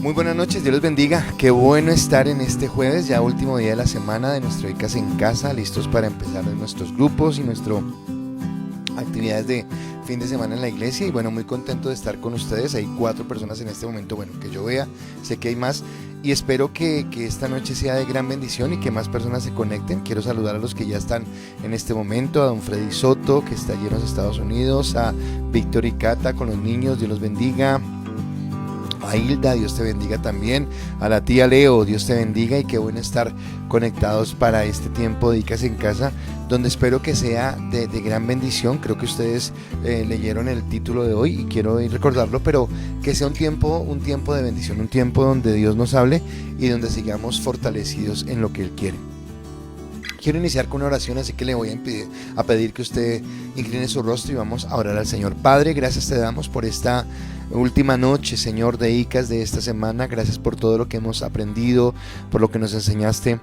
Muy buenas noches, Dios los bendiga. Qué bueno estar en este jueves, ya último día de la semana de nuestro ICAS en casa, listos para empezar nuestros grupos y nuestras actividades de fin de semana en la iglesia. Y bueno, muy contento de estar con ustedes. Hay 4 personas en este momento, bueno, que yo vea, sé que hay más. Y espero que esta noche sea de gran bendición y que más personas se conecten. Quiero saludar a los que ya están en este momento, a don Freddy Soto, que está allí en los Estados Unidos, a Víctor y Cata con los niños, Dios los bendiga. A Hilda, Dios te bendiga también. A la tía Leo, Dios te bendiga. Y qué bueno estar conectados para este tiempo de ICAS en casa, donde espero que sea de gran bendición. Creo que ustedes leyeron el título de hoy y quiero recordarlo, pero que sea un tiempo de bendición, un tiempo donde Dios nos hable y donde sigamos fortalecidos en lo que Él quiere. Quiero iniciar con una oración, así que le voy a pedir que usted incline su rostro y vamos a orar al Señor. Padre, gracias te damos por esta última noche, Señor, de ICAS de esta semana. Gracias por todo lo que hemos aprendido, por lo que nos enseñaste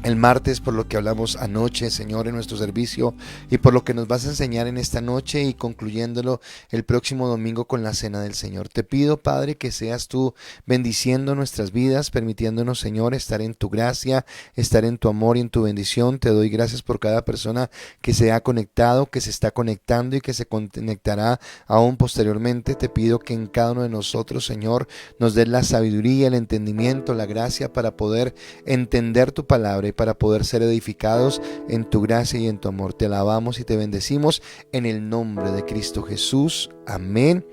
el martes, por lo que hablamos anoche, Señor, en nuestro servicio, y por lo que nos vas a enseñar en esta noche y concluyéndolo el próximo domingo con la cena del Señor. Te pido, Padre, que seas tú bendiciendo nuestras vidas, permitiéndonos, Señor, estar en tu gracia, estar en tu amor y en tu bendición. Te doy gracias por cada persona que se ha conectado, que se está conectando y que se conectará aún posteriormente. Te pido que en cada uno de nosotros, Señor, nos des la sabiduría, el entendimiento, la gracia para poder entender tu palabra y para poder ser edificados en tu gracia y en tu amor. Te alabamos y te bendecimos en el nombre de Cristo Jesús. Amén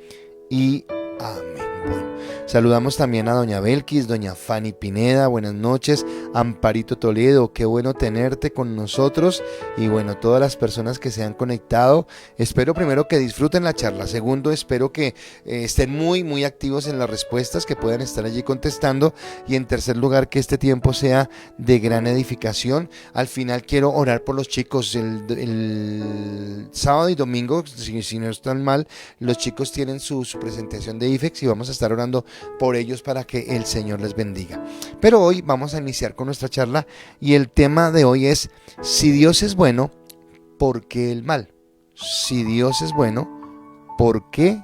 y amén. Bueno, saludamos también a doña Belkis, doña Fanny Pineda, buenas noches. Amparito Toledo, qué bueno tenerte con nosotros. Y bueno, todas las personas que se han conectado, espero primero que disfruten la charla. Segundo, espero que estén muy activos en las respuestas, que puedan estar allí contestando. Y en tercer lugar, que este tiempo sea de gran edificación. Al final quiero orar por los chicos. El sábado y domingo, si no están mal, los chicos tienen su presentación de IFEX y vamos a estar orando por ellos para que el Señor les bendiga. Pero hoy vamos a iniciar con nuestra charla y el tema de hoy es: si Dios es bueno, ¿por qué el mal? Si Dios es bueno, ¿por qué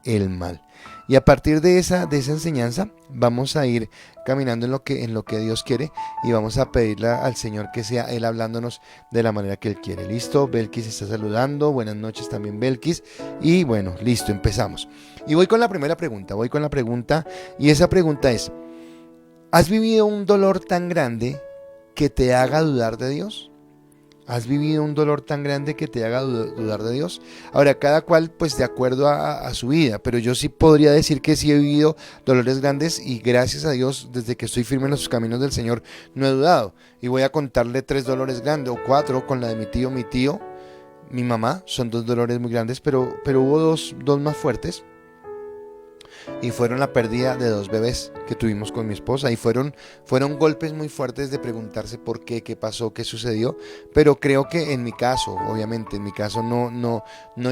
el mal? Y a partir de esa enseñanza vamos a ir caminando en lo que Dios quiere y vamos a pedirle al Señor que sea Él hablándonos de la manera que Él quiere. ¿Listo? Belkis está saludando. Buenas noches también, Belkis. Y bueno, listo, empezamos. Y voy con la primera pregunta. Y esa pregunta es: ¿has vivido un dolor tan grande que te haga dudar de Dios? ¿Has vivido un dolor tan grande que te haga dudar de Dios? Ahora, cada cual pues de acuerdo a su vida, pero yo sí podría decir que sí he vivido dolores grandes y gracias a Dios, desde que estoy firme en los caminos del Señor, no he dudado. Y voy a contarle 3 dolores grandes o 4 con la de mi tío, mi mamá. Son 2 dolores muy grandes, pero hubo dos más fuertes. Y fueron la pérdida de 2 bebés que tuvimos con mi esposa y fueron golpes muy fuertes de preguntarse por qué pasó, qué sucedió. Pero creo que en mi caso, obviamente en mi caso no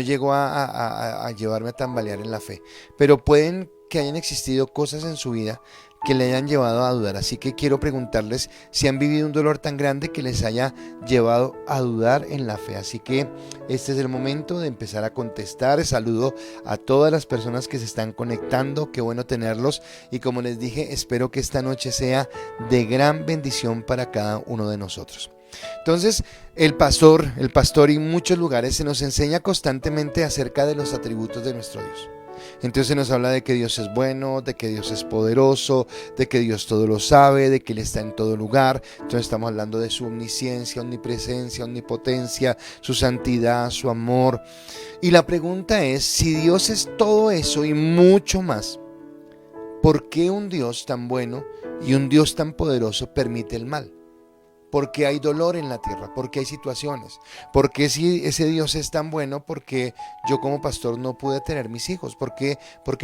llegó a llevarme a tambalear en la fe, pero pueden que hayan existido cosas en su vida que le hayan llevado a dudar. Así que quiero preguntarles si han vivido un dolor tan grande que les haya llevado a dudar en la fe. Así que este es el momento de empezar a contestar. Saludo a todas las personas que se están conectando, qué bueno tenerlos. Y como les dije, espero que esta noche sea de gran bendición para cada uno de nosotros. Entonces, el pastor en muchos lugares se nos enseña constantemente acerca de los atributos de nuestro Dios. Entonces nos habla de que Dios es bueno, de que Dios es poderoso, de que Dios todo lo sabe, de que Él está en todo lugar. Entonces estamos hablando de su omnisciencia, omnipresencia, omnipotencia, su santidad, su amor. Y la pregunta es: si Dios es todo eso y mucho más, ¿por qué un Dios tan bueno y un Dios tan poderoso permite el mal? ¿Por qué hay dolor en la tierra? ¿Por qué hay situaciones? ¿Por qué si ese Dios es tan bueno? ¿Por qué yo como pastor no pude tener mis hijos? ¿Por qué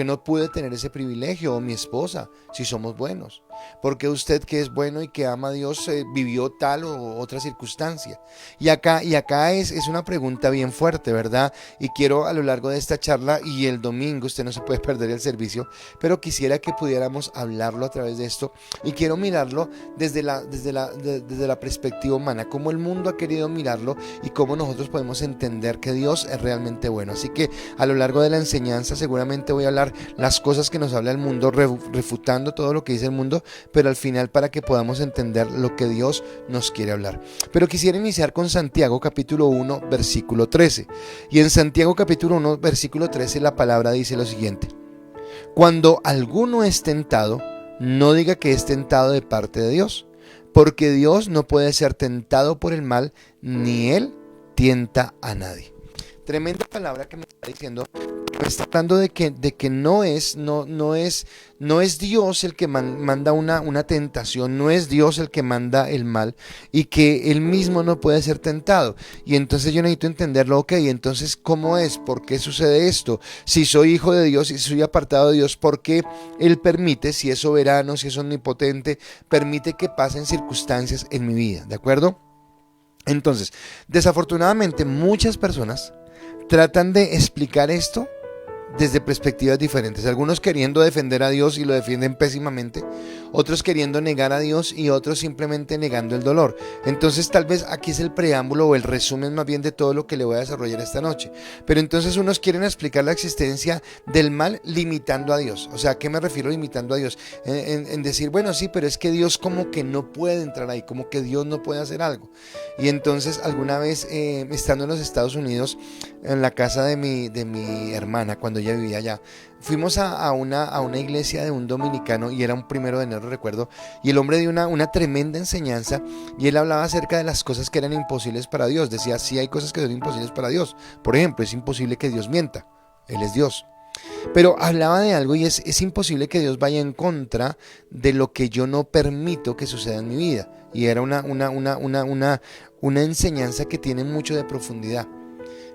no pude tener ese privilegio? O mi esposa, si somos buenos. ¿Por qué usted, que es bueno y que ama a Dios, vivió tal o otra circunstancia? Y acá es una pregunta bien fuerte, ¿verdad? Y quiero, a lo largo de esta charla y el domingo, usted no se puede perder el servicio, pero quisiera que pudiéramos hablarlo a través de esto, y quiero mirarlo desde la perspectiva humana, cómo el mundo ha querido mirarlo y cómo nosotros podemos entender que Dios es realmente bueno. Así que a lo largo de la enseñanza seguramente voy a hablar las cosas que nos habla el mundo, refutando todo lo que dice el mundo, pero al final para que podamos entender lo que Dios nos quiere hablar. Pero quisiera iniciar con Santiago capítulo 1 versículo 13. Y en Santiago capítulo 1 versículo 13 la palabra dice lo siguiente: cuando alguno es tentado, no diga que es tentado de parte de Dios, porque Dios no puede ser tentado por el mal, ni Él tienta a nadie. Tremenda palabra que me está diciendo. Me está hablando de que no es Dios el que manda una tentación, no es Dios el que manda el mal, y que Él mismo no puede ser tentado. Y entonces yo necesito entenderlo. Ok, entonces ¿cómo es? ¿Por qué sucede esto? Si soy hijo de Dios y soy apartado de Dios, ¿por qué Él permite, si es soberano, si es omnipotente, permite que pasen circunstancias en mi vida? ¿De acuerdo? Entonces, desafortunadamente muchas personas tratan de explicar esto desde perspectivas diferentes, algunos queriendo defender a Dios y lo defienden pésimamente, otros queriendo negar a Dios y otros simplemente negando el dolor. Entonces tal vez aquí es el preámbulo o el resumen más bien de todo lo que le voy a desarrollar esta noche. Pero entonces unos quieren explicar la existencia del mal limitando a Dios. O sea, ¿a qué me refiero limitando a Dios? En decir, bueno, sí, pero es que Dios como que no puede entrar ahí, como que Dios no puede hacer algo. Y entonces alguna vez estando en los Estados Unidos, en la casa de mi hermana, cuando ella vivía allá, fuimos a una iglesia de un dominicano, y era un 1 de enero, recuerdo, y el hombre dio una tremenda enseñanza, y él hablaba acerca de las cosas que eran imposibles para Dios. Decía, sí, hay cosas que son imposibles para Dios. Por ejemplo, es imposible que Dios mienta, Él es Dios. Pero hablaba de algo, y es imposible que Dios vaya en contra de lo que yo no permito que suceda en mi vida. Y era una enseñanza que tiene mucho de profundidad.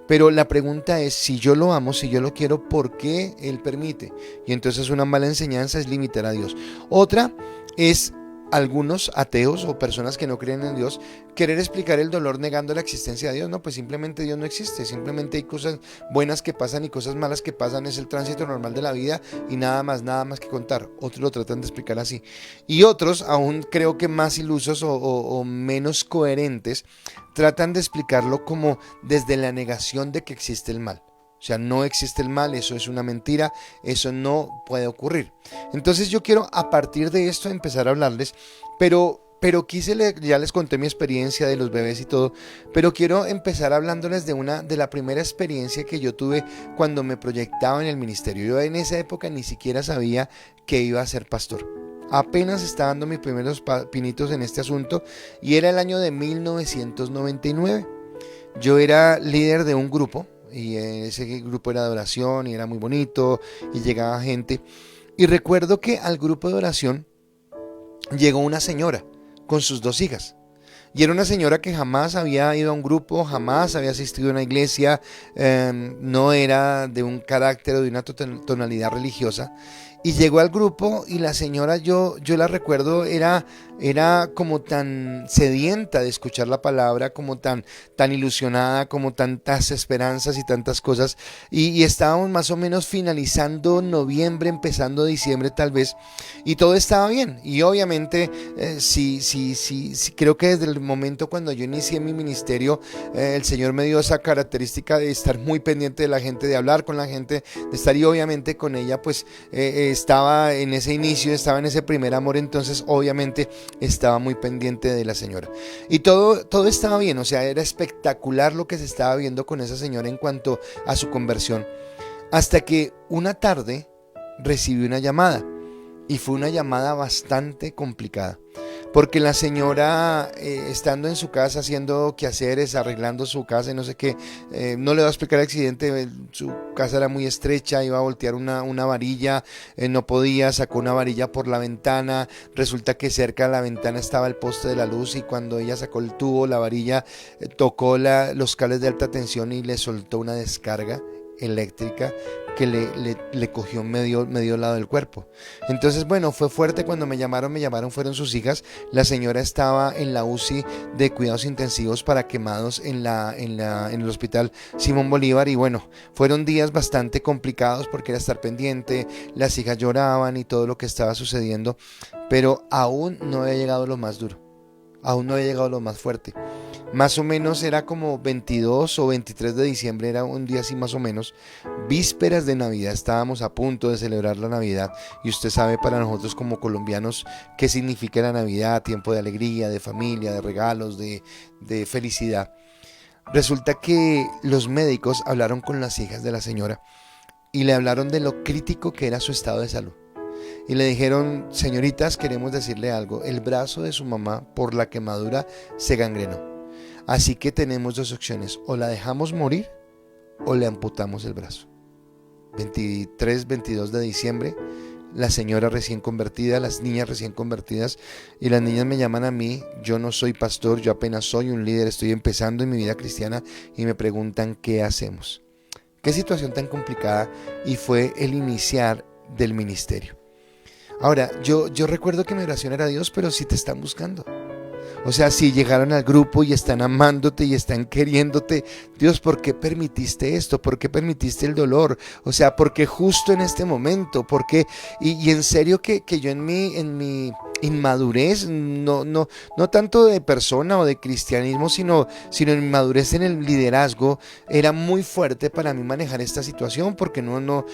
Pero la pregunta es, si yo lo amo, si yo lo quiero, ¿por qué Él permite? Y entonces una mala enseñanza es limitar a Dios. Otra es algunos ateos o personas que no creen en Dios querer explicar el dolor negando la existencia de Dios. No, pues simplemente Dios no existe, simplemente hay cosas buenas que pasan y cosas malas que pasan, es el tránsito normal de la vida y nada más que contar. Otros lo tratan de explicar así. Y otros, aún creo que más ilusos o menos coherentes, tratan de explicarlo como desde la negación de que existe el mal. O sea, no existe el mal, eso es una mentira, eso no puede ocurrir. Entonces yo quiero a partir de esto empezar a hablarles, pero ya les conté mi experiencia de los bebés y todo, pero quiero empezar hablándoles de la primera experiencia que yo tuve cuando me proyectaba en el ministerio. Yo en esa época ni siquiera sabía que iba a ser pastor. Apenas estaba dando mis primeros pinitos en este asunto, y era el año de 1999. Yo era líder de un grupo, y ese grupo era de oración y era muy bonito y llegaba gente, y recuerdo que al grupo de oración llegó una señora con sus 2 hijas, y era una señora que jamás había ido a un grupo, jamás había asistido a una iglesia, no era de un carácter o de una tonalidad religiosa, y llegó al grupo, y la señora, yo la recuerdo, era como tan sedienta de escuchar la palabra, como tan ilusionada, como tantas esperanzas y tantas cosas, y estábamos más o menos finalizando noviembre, empezando diciembre tal vez, y todo estaba bien. Y obviamente sí, creo que desde el momento cuando yo inicié mi ministerio, el Señor me dio esa característica de estar muy pendiente de la gente, de hablar con la gente, de estar, y obviamente con ella pues estaba en ese inicio, estaba en ese primer amor, entonces obviamente estaba muy pendiente de la señora, y todo estaba bien. O sea, era espectacular lo que se estaba viendo con esa señora en cuanto a su conversión, hasta que una tarde recibí una llamada, y fue una llamada bastante complicada, porque la señora, estando en su casa haciendo quehaceres, arreglando su casa y no sé qué, no le voy a explicar el accidente, su casa era muy estrecha, iba a voltear una varilla, no podía, sacó una varilla por la ventana, resulta que cerca de la ventana estaba el poste de la luz, y cuando ella sacó el tubo, la varilla tocó los cables de alta tensión y le soltó una descarga eléctrica que le cogió medio lado del cuerpo. Entonces, bueno, fue fuerte. Cuando me llamaron, fueron sus hijas. La señora estaba en la UCI de cuidados intensivos para quemados en el hospital Simón Bolívar, y bueno, fueron días bastante complicados porque era estar pendiente, las hijas lloraban y todo lo que estaba sucediendo, pero aún no había llegado lo más duro, aún no había llegado lo más fuerte. Más o menos era como 22 o 23 de diciembre, era un día así más o menos, vísperas de Navidad, estábamos a punto de celebrar la Navidad, y usted sabe para nosotros como colombianos qué significa la Navidad: tiempo de alegría, de familia, de regalos, de felicidad. Resulta que los médicos hablaron con las hijas de la señora y le hablaron de lo crítico que era su estado de salud. Y le dijeron: señoritas, queremos decirle algo, el brazo de su mamá por la quemadura se gangrenó. Así que tenemos dos opciones: o la dejamos morir o le amputamos el brazo. 23, 22 de diciembre, la señora recién convertida, las niñas recién convertidas, y las niñas me llaman a mí. Yo no soy pastor, yo apenas soy un líder, estoy empezando en mi vida cristiana, y me preguntan qué hacemos. Qué situación tan complicada, y fue el iniciar del ministerio. Ahora, yo recuerdo que mi oración era: Dios, pero si te están buscando. O sea, si llegaron al grupo y están amándote y están queriéndote, Dios, ¿por qué permitiste esto? ¿Por qué permitiste el dolor? O sea, ¿por qué justo en este momento? ¿Por qué? Y en serio que yo en mi inmadurez, no tanto de persona o de cristianismo, sino en inmadurez en el liderazgo, era muy fuerte para mí manejar esta situación, porque no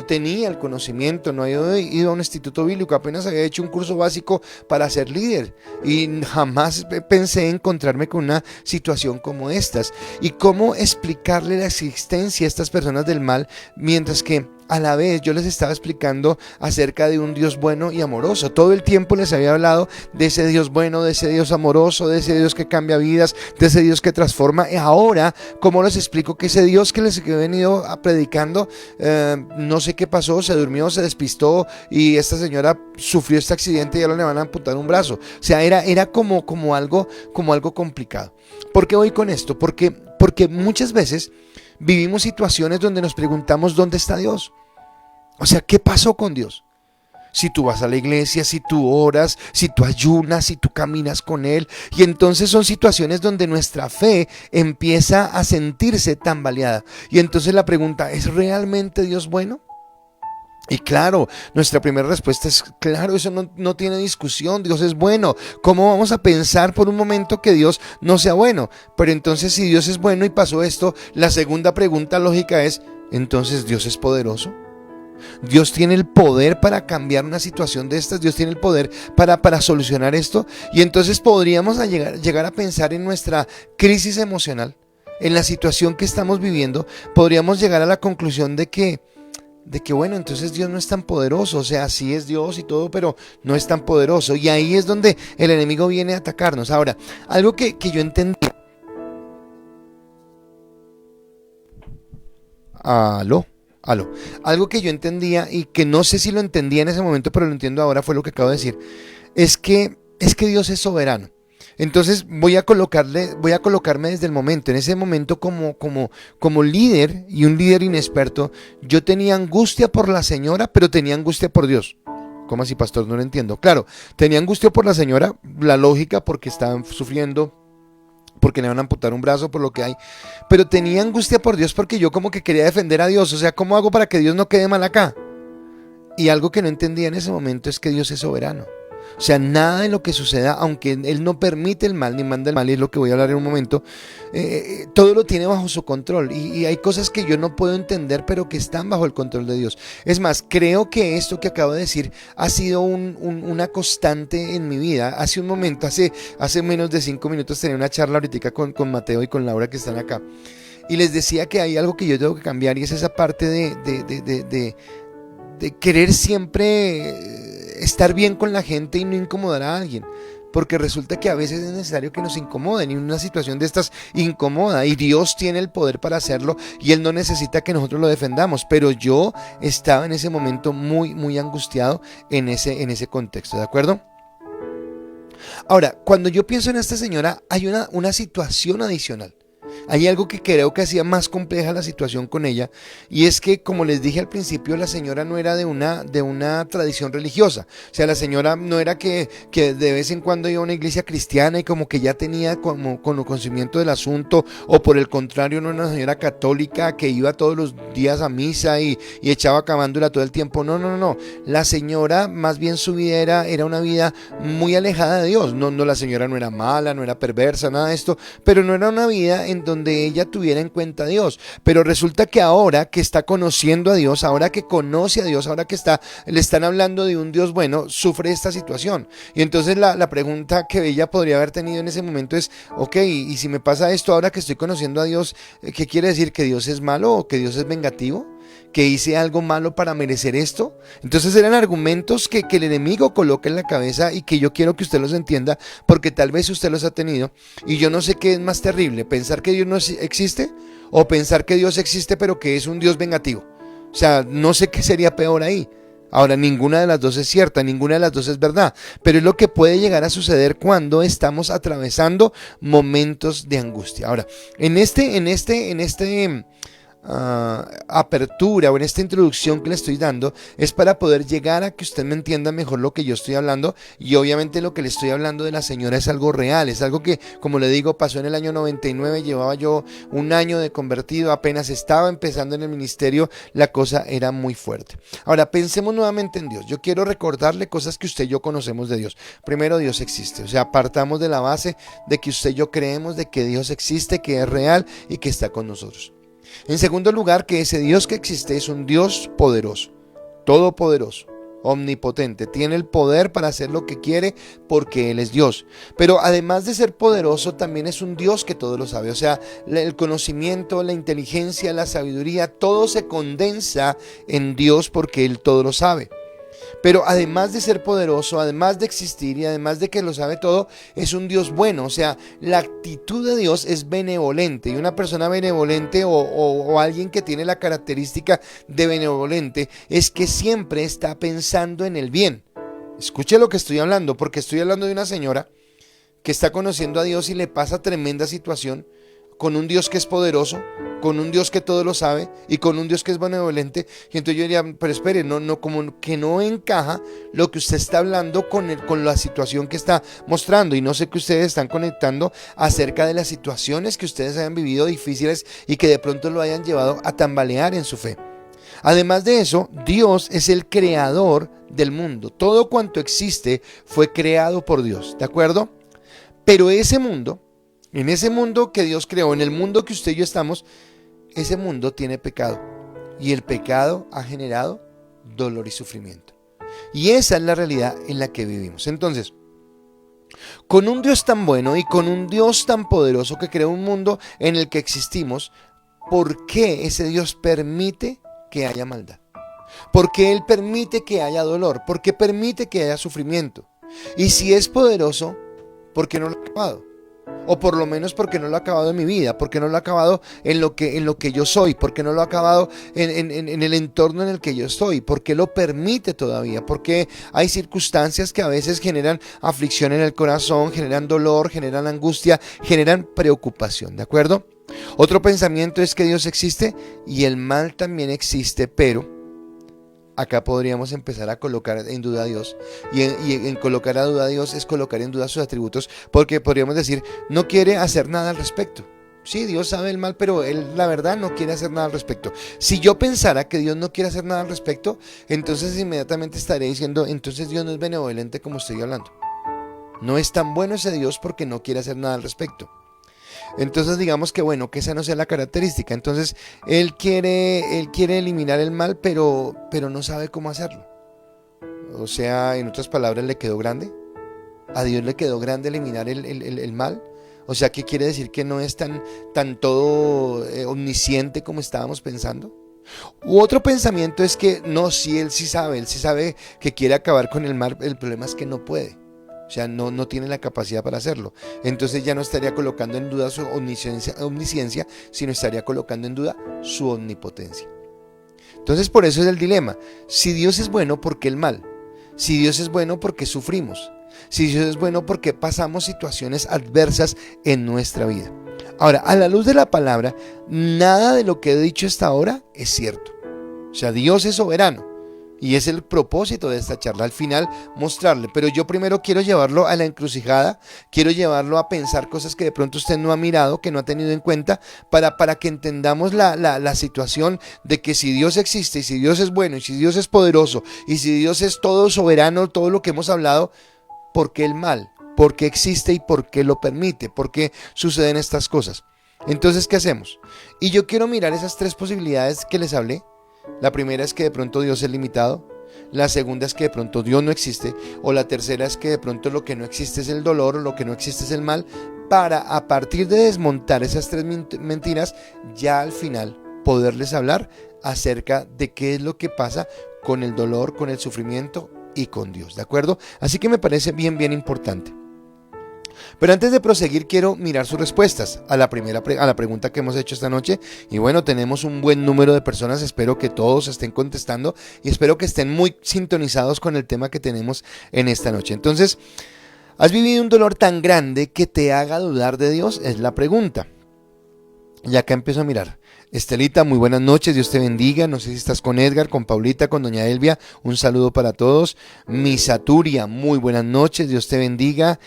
tenía el conocimiento, no había ido a un instituto bíblico, apenas había hecho un curso básico para ser líder, y jamás pensé encontrarme con una situación como estas. Y cómo explicarle la existencia a estas personas del mal, mientras que a la vez yo les estaba explicando acerca de un Dios bueno y amoroso. Todo el tiempo les había hablado de ese Dios bueno, de ese Dios amoroso, de ese Dios que cambia vidas, de ese Dios que transforma. Y ahora, ¿cómo les explico que ese Dios que les he venido predicando, no sé qué pasó, se durmió, se despistó, y esta señora sufrió este accidente y ahora le van a amputar un brazo? O sea, era como algo complicado. ¿Por qué voy con esto? Porque muchas veces vivimos situaciones donde nos preguntamos: ¿dónde está Dios? O sea, ¿qué pasó con Dios? Si tú vas a la iglesia, si tú oras, si tú ayunas, si tú caminas con Él. Y entonces son situaciones donde nuestra fe empieza a sentirse tambaleada. Y entonces la pregunta: ¿es realmente Dios bueno? Y claro, nuestra primera respuesta es: claro, eso no tiene discusión, Dios es bueno. ¿Cómo vamos a pensar por un momento que Dios no sea bueno? Pero entonces, si Dios es bueno y pasó esto, la segunda pregunta lógica es: ¿entonces Dios es poderoso? Dios tiene el poder para cambiar una situación de estas, Dios tiene el poder para solucionar esto. Y entonces podríamos llegar a pensar en nuestra crisis emocional, en la situación que estamos viviendo. Podríamos llegar a la conclusión de que bueno, entonces Dios no es tan poderoso. O sea, sí es Dios y todo, pero no es tan poderoso. Y ahí es donde el enemigo viene a atacarnos. Ahora, algo que yo entendí. Aló. Algo que yo entendía, y que no sé si lo entendía en ese momento, pero lo entiendo ahora, fue lo que acabo de decir. Es que Dios es soberano. Entonces voy a colocarme desde el momento. En ese momento, como líder y un líder inexperto, yo tenía angustia por la señora, pero tenía angustia por Dios. ¿Cómo así, pastor? No lo entiendo. Claro, tenía angustia por la señora, la lógica, porque estaban sufriendo, porque le van a amputar un brazo, por lo que hay. Pero tenía angustia por Dios porque yo como que quería defender a Dios. O sea, ¿cómo hago para que Dios no quede mal acá? Y algo que no entendía en ese momento es que Dios es soberano. O sea, nada de lo que suceda, aunque Él no permite el mal ni manda el mal, y es lo que voy a hablar en un momento, todo lo tiene bajo su control. Y hay cosas que yo no puedo entender, pero que están bajo el control de Dios. Es más, creo que esto que acabo de decir ha sido una constante en mi vida. Hace un momento, hace menos de 5 minutos, tenía una charla ahorita con Mateo y con Laura, que están acá. Y les decía que hay algo que yo tengo que cambiar, y es esa parte de querer siempre estar bien con la gente y no incomodar a alguien, porque resulta que a veces es necesario que nos incomoden, y una situación de estas incomoda, y Dios tiene el poder para hacerlo, y Él no necesita que nosotros lo defendamos. Pero yo estaba en ese momento muy, muy angustiado en ese contexto, ¿de acuerdo? Ahora, cuando yo pienso en esta señora, hay una situación adicional, Hay algo que creo que hacía más compleja la situación con ella, y es que, como les dije al principio, la señora no era de una tradición religiosa. O sea, la señora no era que de vez en cuando iba a una iglesia cristiana y como que ya tenía como conocimiento del asunto, o por el contrario, no era una señora católica que iba todos los días a misa y echaba camándula todo el tiempo. No, no, no, no. La señora, más bien su vida era una vida muy alejada de Dios. No, no, la señora no era mala, no era perversa, nada de esto, pero no era una vida en donde ella tuviera en cuenta a Dios. Pero resulta que ahora que está conociendo a Dios, ahora que conoce a Dios, ahora que le están hablando de un Dios bueno, sufre esta situación. Y entonces la pregunta que ella podría haber tenido en ese momento es, ok, y si me pasa esto ahora que estoy conociendo a Dios, ¿qué quiere decir? ¿Que Dios es malo o que Dios es vengativo? ¿Que hice algo malo para merecer esto? Entonces eran argumentos que el enemigo coloca en la cabeza y que yo quiero que usted los entienda, porque tal vez usted los ha tenido, y yo no sé qué es más terrible, pensar que Dios no existe o pensar que Dios existe pero que es un Dios vengativo. O sea, no sé qué sería peor ahí. Ahora, ninguna de las dos es cierta, ninguna de las dos es verdad, pero es lo que puede llegar a suceder cuando estamos atravesando momentos de angustia. Ahora, en este apertura o en esta introducción que le estoy dando es para poder llegar a que usted me entienda mejor lo que yo estoy hablando, y obviamente lo que le estoy hablando de la señora es algo real, es algo que, como le digo, pasó en el año 99, llevaba yo un año de convertido, apenas estaba empezando en el ministerio, la cosa era muy fuerte. Ahora, pensemos nuevamente en Dios. Yo quiero recordarle cosas que usted y yo conocemos de Dios. Primero, Dios existe, o sea, partamos de la base de que usted y yo creemos de que Dios existe, que es real y que está con nosotros. En segundo lugar, que ese Dios que existe es un Dios poderoso, todopoderoso, omnipotente. Tiene el poder para hacer lo que quiere porque Él es Dios. Pero además de ser poderoso, también es un Dios que todo lo sabe. O sea, el conocimiento, la inteligencia, la sabiduría, todo se condensa en Dios porque Él todo lo sabe. Pero además de ser poderoso, además de existir y además de que lo sabe todo, es un Dios bueno. O sea, la actitud de Dios es benevolente, y una persona benevolente o alguien que tiene la característica de benevolente es que siempre está pensando en el bien. Escuche lo que estoy hablando, porque estoy hablando de una señora que está conociendo a Dios y le pasa tremenda situación, con un Dios que es poderoso, con un Dios que todo lo sabe y con un Dios que es benevolente. Y entonces yo diría, pero espere, no, como que no encaja lo que usted está hablando con la situación que está mostrando. Y no sé que ustedes están conectando acerca de las situaciones que ustedes hayan vivido difíciles y que de pronto lo hayan llevado a tambalear en su fe. Además de eso, Dios es el creador del mundo. Todo cuanto existe fue creado por Dios, ¿de acuerdo? Pero ese mundo, en ese mundo que Dios creó, en el mundo que usted y yo estamos, ese mundo tiene pecado. Y el pecado ha generado dolor y sufrimiento. Y esa es la realidad en la que vivimos. Entonces, con un Dios tan bueno y con un Dios tan poderoso que creó un mundo en el que existimos, ¿por qué ese Dios permite que haya maldad? ¿Por qué Él permite que haya dolor? ¿Por qué permite que haya sufrimiento? Y si es poderoso, ¿por qué no lo ha acabado? O por lo menos porque no lo ha acabado en mi vida, porque no lo ha acabado en lo que yo soy, porque no lo ha acabado en el entorno en el que yo estoy, porque lo permite todavía, porque hay circunstancias que a veces generan aflicción en el corazón, generan dolor, generan angustia, generan preocupación, ¿de acuerdo? Otro pensamiento es que Dios existe y el mal también existe, pero acá podríamos empezar a colocar en duda a Dios. Y en colocar a duda a Dios es colocar en duda sus atributos, porque podríamos decir, no quiere hacer nada al respecto. Sí, Dios sabe el mal, pero Él, la verdad, no quiere hacer nada al respecto. Si yo pensara que Dios no quiere hacer nada al respecto, entonces inmediatamente estaría diciendo, entonces Dios no es benevolente como estoy hablando. No es tan bueno ese Dios porque no quiere hacer nada al respecto. Entonces digamos que bueno, que esa no sea la característica. Entonces él quiere eliminar el mal, pero no sabe cómo hacerlo. O sea, en otras palabras, ¿le quedó grande? ¿A Dios le quedó grande eliminar el mal? O sea, ¿qué quiere decir? ¿Que no es tan todo omnisciente como estábamos pensando? U otro pensamiento es que no, sí, Él sí sabe que quiere acabar con el mal, el problema es que no puede. O sea, no tiene la capacidad para hacerlo. Entonces ya no estaría colocando en duda su omnisciencia, sino estaría colocando en duda su omnipotencia. Entonces por eso es el dilema. Si Dios es bueno, ¿por qué el mal? Si Dios es bueno, ¿por qué sufrimos? Si Dios es bueno, ¿por qué pasamos situaciones adversas en nuestra vida? Ahora, a la luz de la palabra, nada de lo que he dicho hasta ahora es cierto. O sea, Dios es soberano. Y es el propósito de esta charla, al final mostrarle. Pero yo primero quiero llevarlo a la encrucijada, quiero llevarlo a pensar cosas que de pronto usted no ha mirado, que no ha tenido en cuenta, para que entendamos la situación de que si Dios existe, y si Dios es bueno, y si Dios es poderoso, y si Dios es todo soberano, todo lo que hemos hablado, ¿por qué el mal? ¿Por qué existe y por qué lo permite? ¿Por qué suceden estas cosas? Entonces, ¿qué hacemos? Y yo quiero mirar esas tres posibilidades que les hablé. La primera es que de pronto Dios es limitado, la segunda es que de pronto Dios no existe, o la tercera es que de pronto lo que no existe es el dolor, o lo que no existe es el mal, para a partir de desmontar esas tres mentiras, ya al final poderles hablar acerca de qué es lo que pasa con el dolor, con el sufrimiento y con Dios, ¿de acuerdo? Así que me parece bien importante. Pero antes de proseguir, quiero mirar sus respuestas a la pregunta que hemos hecho esta noche. Y bueno, tenemos un buen número de personas. Espero que todos estén contestando y espero que estén muy sintonizados con el tema que tenemos en esta noche. Entonces, ¿has vivido un dolor tan grande que te haga dudar de Dios? Es la pregunta. Y acá empiezo a mirar. Estelita, muy buenas noches, Dios te bendiga. No sé si estás con Edgar, con Paulita, con doña Elvia. Un saludo para todos. Misaturia, muy buenas noches, Dios te bendiga.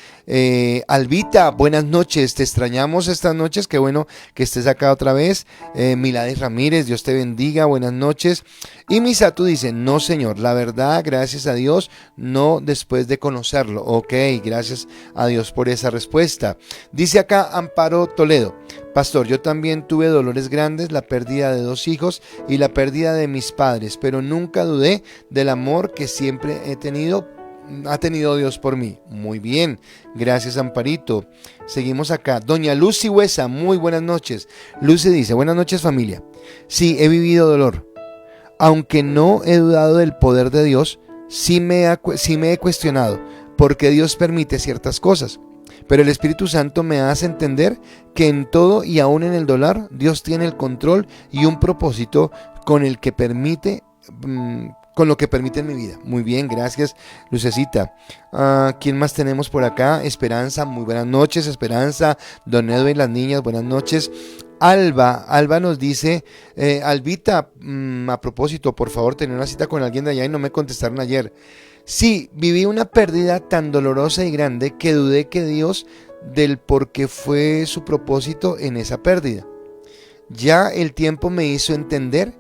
Albita, buenas noches, te extrañamos estas noches, qué bueno que estés acá otra vez. Milades Ramírez, Dios te bendiga, buenas noches. Y Misatu dice, no señor, la verdad, gracias a Dios, no después de conocerlo. Ok, gracias a Dios por esa respuesta. Dice acá Amparo Toledo, pastor, yo también tuve dolores grandes, la pérdida de 2 hijos y la pérdida de mis padres, pero nunca dudé del amor que siempre ha tenido Dios por mí. Muy bien, gracias Amparito. Seguimos acá, doña Lucy Huesa, muy buenas noches. Lucy dice, buenas noches familia. Sí, he vivido dolor, aunque no he dudado del poder de Dios, sí me he cuestionado por qué Dios permite ciertas cosas. Pero el Espíritu Santo me hace entender que en todo y aún en el dolor, Dios tiene el control y un propósito con lo que permite en mi vida. Muy bien, gracias Lucecita. ¿Quién más tenemos por acá? Esperanza, muy buenas noches Esperanza. Don Edwin, las niñas, buenas noches. Alba nos dice, Albita, a propósito, por favor, tenía una cita con alguien de allá y no me contestaron ayer. Sí, viví una pérdida tan dolorosa y grande que dudé que Dios del por qué fue su propósito en esa pérdida. Ya el tiempo me hizo entender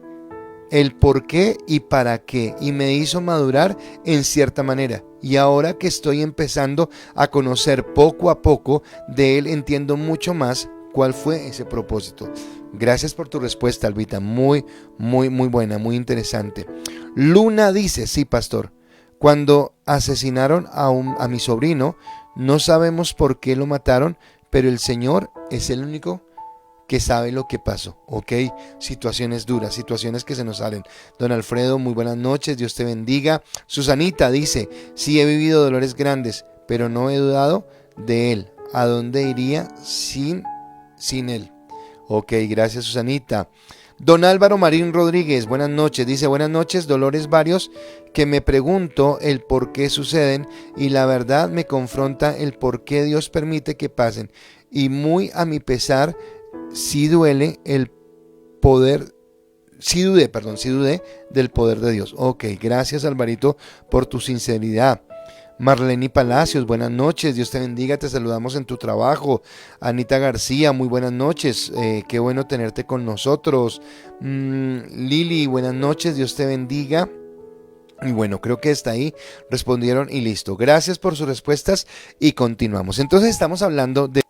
el por qué y para qué, y me hizo madurar en cierta manera. Y ahora que estoy empezando a conocer poco a poco de Él, entiendo mucho más cuál fue ese propósito. Gracias por tu respuesta, Albita, muy buena, muy interesante. Luna dice, sí, pastor, cuando asesinaron a mi sobrino, no sabemos por qué lo mataron, pero el Señor es el único que sabe lo que pasó, ¿ok? Situaciones duras, situaciones que se nos salen. Don Alfredo, muy buenas noches, Dios te bendiga. Susanita dice, sí he vivido dolores grandes, pero no he dudado de Él. ¿A dónde iría sin Él? Ok, gracias Susanita. Don Álvaro Marín Rodríguez, buenas noches, dice, buenas noches, dolores varios que me pregunto el por qué suceden y la verdad me confronta el por qué Dios permite que pasen. Y muy a mi pesar, sí duele el poder, sí dudé del poder de Dios. Ok, gracias Alvarito por tu sinceridad. Marlene Palacios, buenas noches, Dios te bendiga, te saludamos en tu trabajo. Anita García, muy buenas noches, qué bueno tenerte con nosotros. Lili, buenas noches, Dios te bendiga. Y bueno, creo que está ahí, respondieron y listo. Gracias por sus respuestas y continuamos. Entonces estamos hablando de...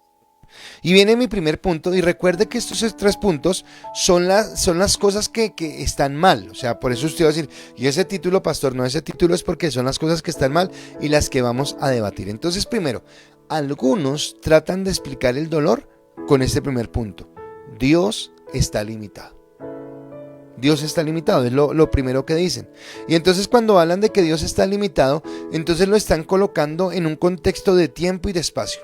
Y viene mi primer punto, y recuerde que estos 3 puntos son las cosas que están mal. O sea, por eso usted va a decir, y ese título, pastor, no, ese título es porque son las cosas que están mal y las que vamos a debatir. Entonces, primero, algunos tratan de explicar el dolor con este primer punto. Dios está limitado. Dios está limitado, es lo primero que dicen. Y entonces cuando hablan de que Dios está limitado, entonces lo están colocando en un contexto de tiempo y de espacio.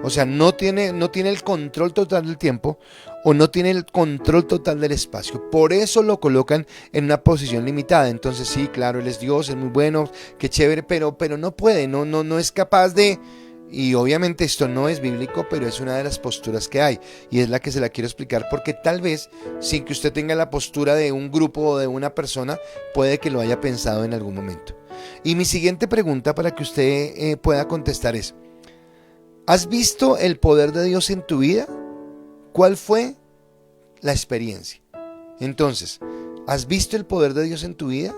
O sea, no tiene el control total del tiempo o no tiene el control total del espacio. Por eso lo colocan en una posición limitada. Entonces sí, claro, Él es Dios, es muy bueno, qué chévere, pero no puede, no es capaz de... Y obviamente esto no es bíblico, pero es una de las posturas que hay. Y es la que se la quiero explicar, porque tal vez, sin que usted tenga la postura de un grupo o de una persona, puede que lo haya pensado en algún momento. Y mi siguiente pregunta para que usted pueda contestar es: ¿has visto el poder de Dios en tu vida? ¿Cuál fue la experiencia? Entonces, ¿has visto el poder de Dios en tu vida?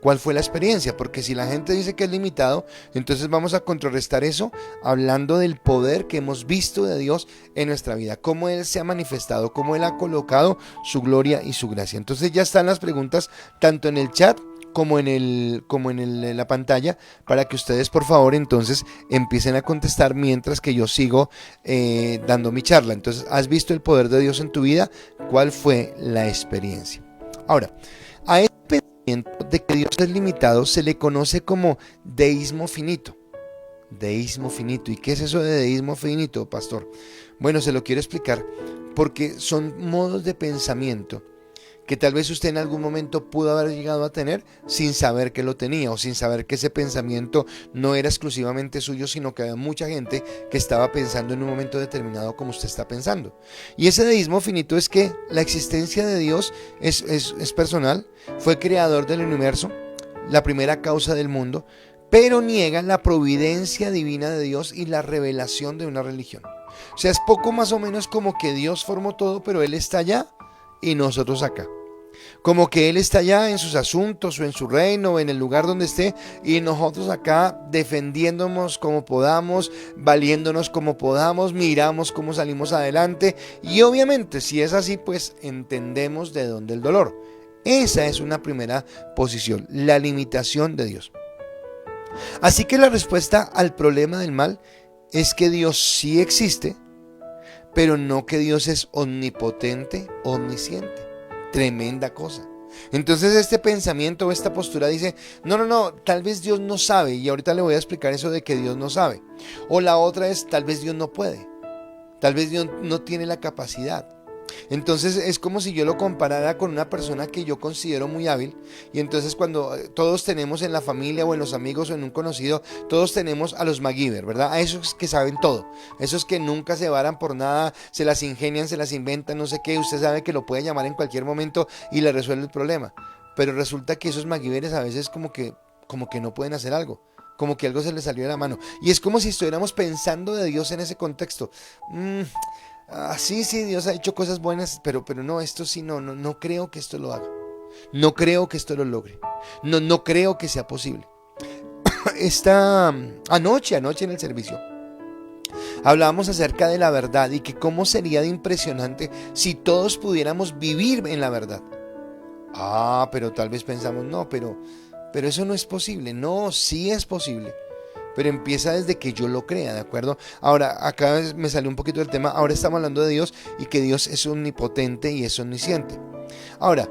¿Cuál fue la experiencia? Porque si la gente dice que es limitado, entonces vamos a contrarrestar eso hablando del poder que hemos visto de Dios en nuestra vida, cómo Él se ha manifestado, cómo Él ha colocado su gloria y su gracia. Entonces ya están las preguntas tanto en el chat como en la pantalla, para que ustedes por favor entonces empiecen a contestar mientras que yo sigo dando mi charla. Entonces, ¿has visto el poder de Dios en tu vida? ¿Cuál fue la experiencia? Ahora, a este pensamiento de que Dios es limitado se le conoce como deísmo finito. Deísmo finito. ¿Y qué es eso de deísmo finito, pastor? Bueno, se lo quiero explicar porque son modos de pensamiento que tal vez usted en algún momento pudo haber llegado a tener sin saber que lo tenía, o sin saber que ese pensamiento no era exclusivamente suyo, sino que había mucha gente que estaba pensando en un momento determinado como usted está pensando. Y ese deísmo finito es que la existencia de Dios es personal, fue creador del universo, la primera causa del mundo, pero niega la providencia divina de Dios y la revelación de una religión. O sea, es poco más o menos como que Dios formó todo, pero Él está allá y nosotros acá. Como que Él está allá en sus asuntos o en su reino o en el lugar donde esté, y nosotros acá defendiéndonos como podamos, valiéndonos como podamos, miramos cómo salimos adelante. Y obviamente si es así, pues entendemos de dónde el dolor. Esa es una primera posición, la limitación de Dios. Así que la respuesta al problema del mal es que Dios sí existe, pero no que Dios es omnipotente, omnisciente. Tremenda cosa. Entonces este pensamiento o esta postura dice: no, tal vez Dios no sabe, y ahorita le voy a explicar eso de que Dios no sabe. O la otra es: tal vez Dios no puede, tal vez Dios no tiene la capacidad. Entonces es como si yo lo comparara con una persona que yo considero muy hábil, y entonces cuando todos tenemos en la familia o en los amigos o en un conocido, todos tenemos a los MacGyver, ¿verdad? A esos que saben todo, esos que nunca se varan por nada, se las ingenian, se las inventan, no sé qué. Usted sabe que lo puede llamar en cualquier momento y le resuelve el problema, pero resulta que esos MacGyveres a veces como que no pueden hacer algo, como que algo se les salió de la mano, y es como si estuviéramos pensando de Dios en ese contexto. Sí, Dios ha hecho cosas buenas, pero no, esto sí, no creo que esto lo haga. No creo que esto lo logre. No creo que sea posible. Anoche en el servicio hablábamos acerca de la verdad y que cómo sería de impresionante si todos pudiéramos vivir en la verdad. Pero tal vez pensamos: no, pero eso no es posible. No, sí es posible, pero empieza desde que yo lo crea, ¿de acuerdo? Ahora, acá me salió un poquito del tema. Ahora estamos hablando de Dios y que Dios es omnipotente y es omnisciente. Ahora,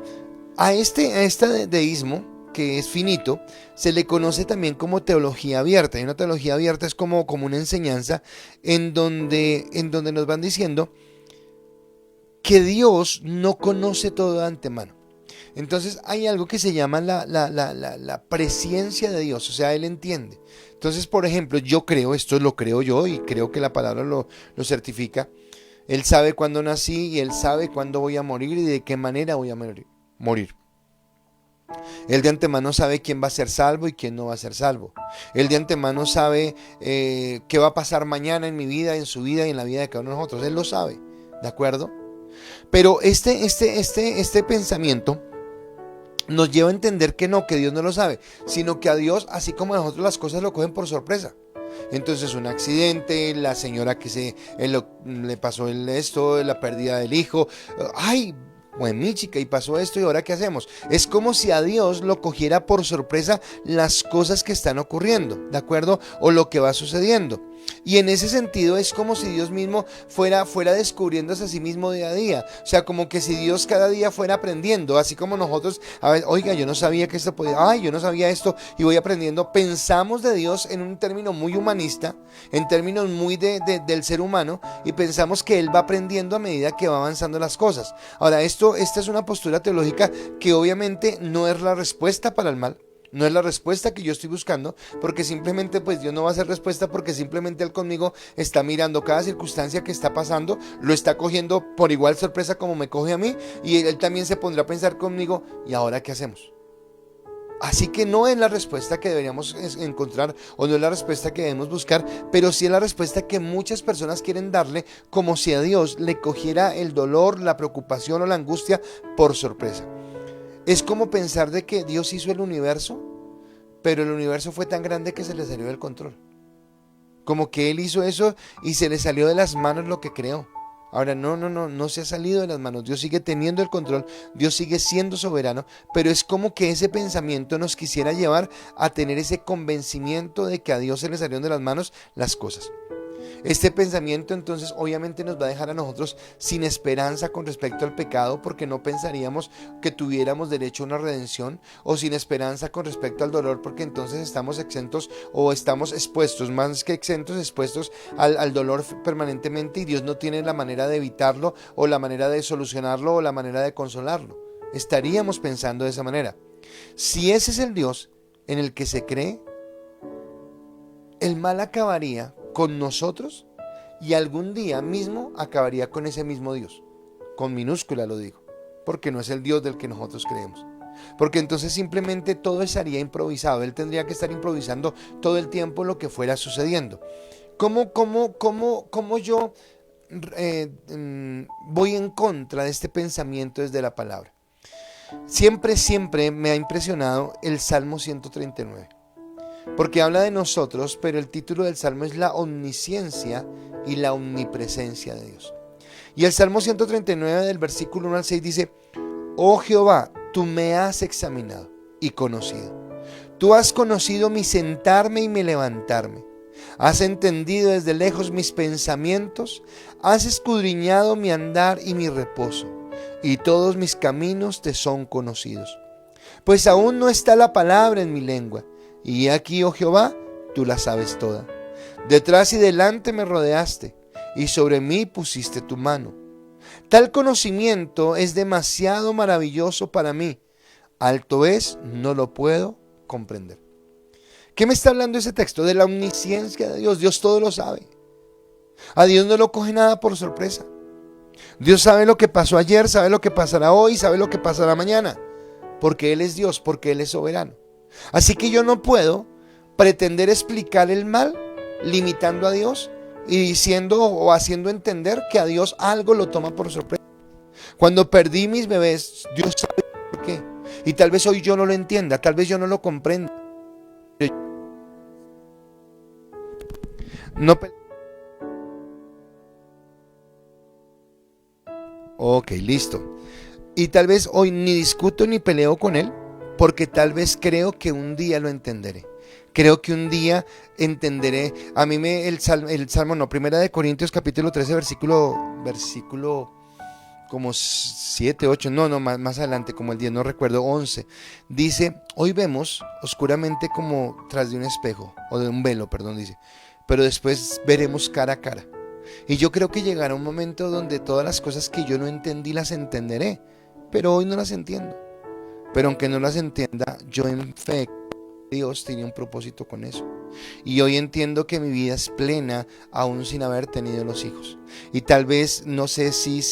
a este deísmo, que es finito, se le conoce también como teología abierta. Y una teología abierta es como una enseñanza en donde nos van diciendo que Dios no conoce todo de antemano. Entonces hay algo que se llama la presciencia de Dios, o sea, Él entiende. Entonces, por ejemplo, yo creo, esto lo creo yo y creo que la palabra lo certifica. Él sabe cuándo nací y Él sabe cuándo voy a morir y de qué manera voy a morir. Él de antemano sabe quién va a ser salvo y quién no va a ser salvo. Él de antemano sabe qué va a pasar mañana en mi vida, en su vida y en la vida de cada uno de nosotros. Él lo sabe, ¿de acuerdo? Pero este pensamiento nos lleva a entender que Dios no lo sabe, sino que a Dios, así como a nosotros, las cosas lo cogen por sorpresa. Entonces un accidente, la señora que le pasó esto, la pérdida del hijo, mi chica, y pasó esto, y ahora ¿qué hacemos? Es como si a Dios lo cogiera por sorpresa las cosas que están ocurriendo, ¿de acuerdo? O lo que va sucediendo. Y en ese sentido es como si Dios mismo fuera descubriéndose a sí mismo día a día. O sea, como que si Dios cada día fuera aprendiendo, así como nosotros, a ver, oiga, yo no sabía que esto podía, ay, yo no sabía esto y voy aprendiendo. Pensamos de Dios en un término muy humanista, en términos muy del ser humano, y pensamos que Él va aprendiendo a medida que va avanzando las cosas. Ahora, esta es una postura teológica que obviamente no es la respuesta para el mal. No es la respuesta que yo estoy buscando, porque simplemente pues Dios no va a ser respuesta, porque simplemente Él conmigo está mirando cada circunstancia que está pasando, lo está cogiendo por igual sorpresa como me coge a mí, y Él también se pondrá a pensar conmigo, ¿y ahora qué hacemos? Así que no es la respuesta que deberíamos encontrar, o no es la respuesta que debemos buscar, pero sí es la respuesta que muchas personas quieren darle, como si a Dios le cogiera el dolor, la preocupación o la angustia por sorpresa. Es como pensar de que Dios hizo el universo, pero el universo fue tan grande que se le salió del control. Como que Él hizo eso y se le salió de las manos lo que creó. Ahora, no se ha salido de las manos. Dios sigue teniendo el control, Dios sigue siendo soberano, pero es como que ese pensamiento nos quisiera llevar a tener ese convencimiento de que a Dios se le salieron de las manos las cosas. Este pensamiento entonces obviamente nos va a dejar a nosotros sin esperanza con respecto al pecado, porque no pensaríamos que tuviéramos derecho a una redención, o sin esperanza con respecto al dolor, porque entonces estamos exentos o estamos expuestos, más que exentos, expuestos al dolor permanentemente, y Dios no tiene la manera de evitarlo o la manera de solucionarlo o la manera de consolarlo. Estaríamos pensando de esa manera. Si ese es el Dios en el que se cree, el mal acabaría con nosotros y algún día mismo acabaría con ese mismo Dios. Con minúscula lo digo, porque no es el Dios del que nosotros creemos. Porque entonces simplemente todo estaría improvisado. Él tendría que estar improvisando todo el tiempo lo que fuera sucediendo. ¿Cómo yo voy en contra de este pensamiento desde la palabra? Siempre me ha impresionado el Salmo 139. Porque habla de nosotros, pero el título del Salmo es la omnisciencia y la omnipresencia de Dios. Y el Salmo 139 del versículo 1 al 6 dice: Oh Jehová, tú me has examinado y conocido. Tú has conocido mi sentarme y mi levantarme. Has entendido desde lejos mis pensamientos. Has escudriñado mi andar y mi reposo. Y todos mis caminos te son conocidos. Pues aún no está la palabra en mi lengua. Y aquí, oh Jehová, tú la sabes toda. Detrás y delante me rodeaste, y sobre mí pusiste tu mano. Tal conocimiento es demasiado maravilloso para mí. Alto es, no lo puedo comprender. ¿Qué me está hablando ese texto? De la omnisciencia de Dios. Dios todo lo sabe. A Dios no lo coge nada por sorpresa. Dios sabe lo que pasó ayer, sabe lo que pasará hoy, sabe lo que pasará mañana. Porque Él es Dios, porque Él es soberano. Así que yo no puedo pretender explicar el mal limitando a Dios y diciendo o haciendo entender que a Dios algo lo toma por sorpresa. Cuando perdí mis bebés, Dios sabe por qué. Y tal vez hoy yo no lo entienda, tal vez yo no lo comprenda. Ok, listo. Y tal vez hoy ni discuto ni peleo con Él, porque tal vez creo que un día lo entenderé. Creo que un día entenderé. A mí Primera de Corintios capítulo 13, versículo como 7, 8, más adelante, como el 10, no recuerdo, 11. Dice: hoy vemos oscuramente como tras de un espejo, o de un velo, perdón, dice. Pero después veremos cara a cara. Y yo creo que llegará un momento donde todas las cosas que yo no entendí las entenderé, pero hoy no las entiendo. Pero aunque no las entienda, yo en fe, Dios tiene un propósito con eso. Y hoy entiendo que mi vida es plena aún sin haber tenido los hijos. Y tal vez, no sé si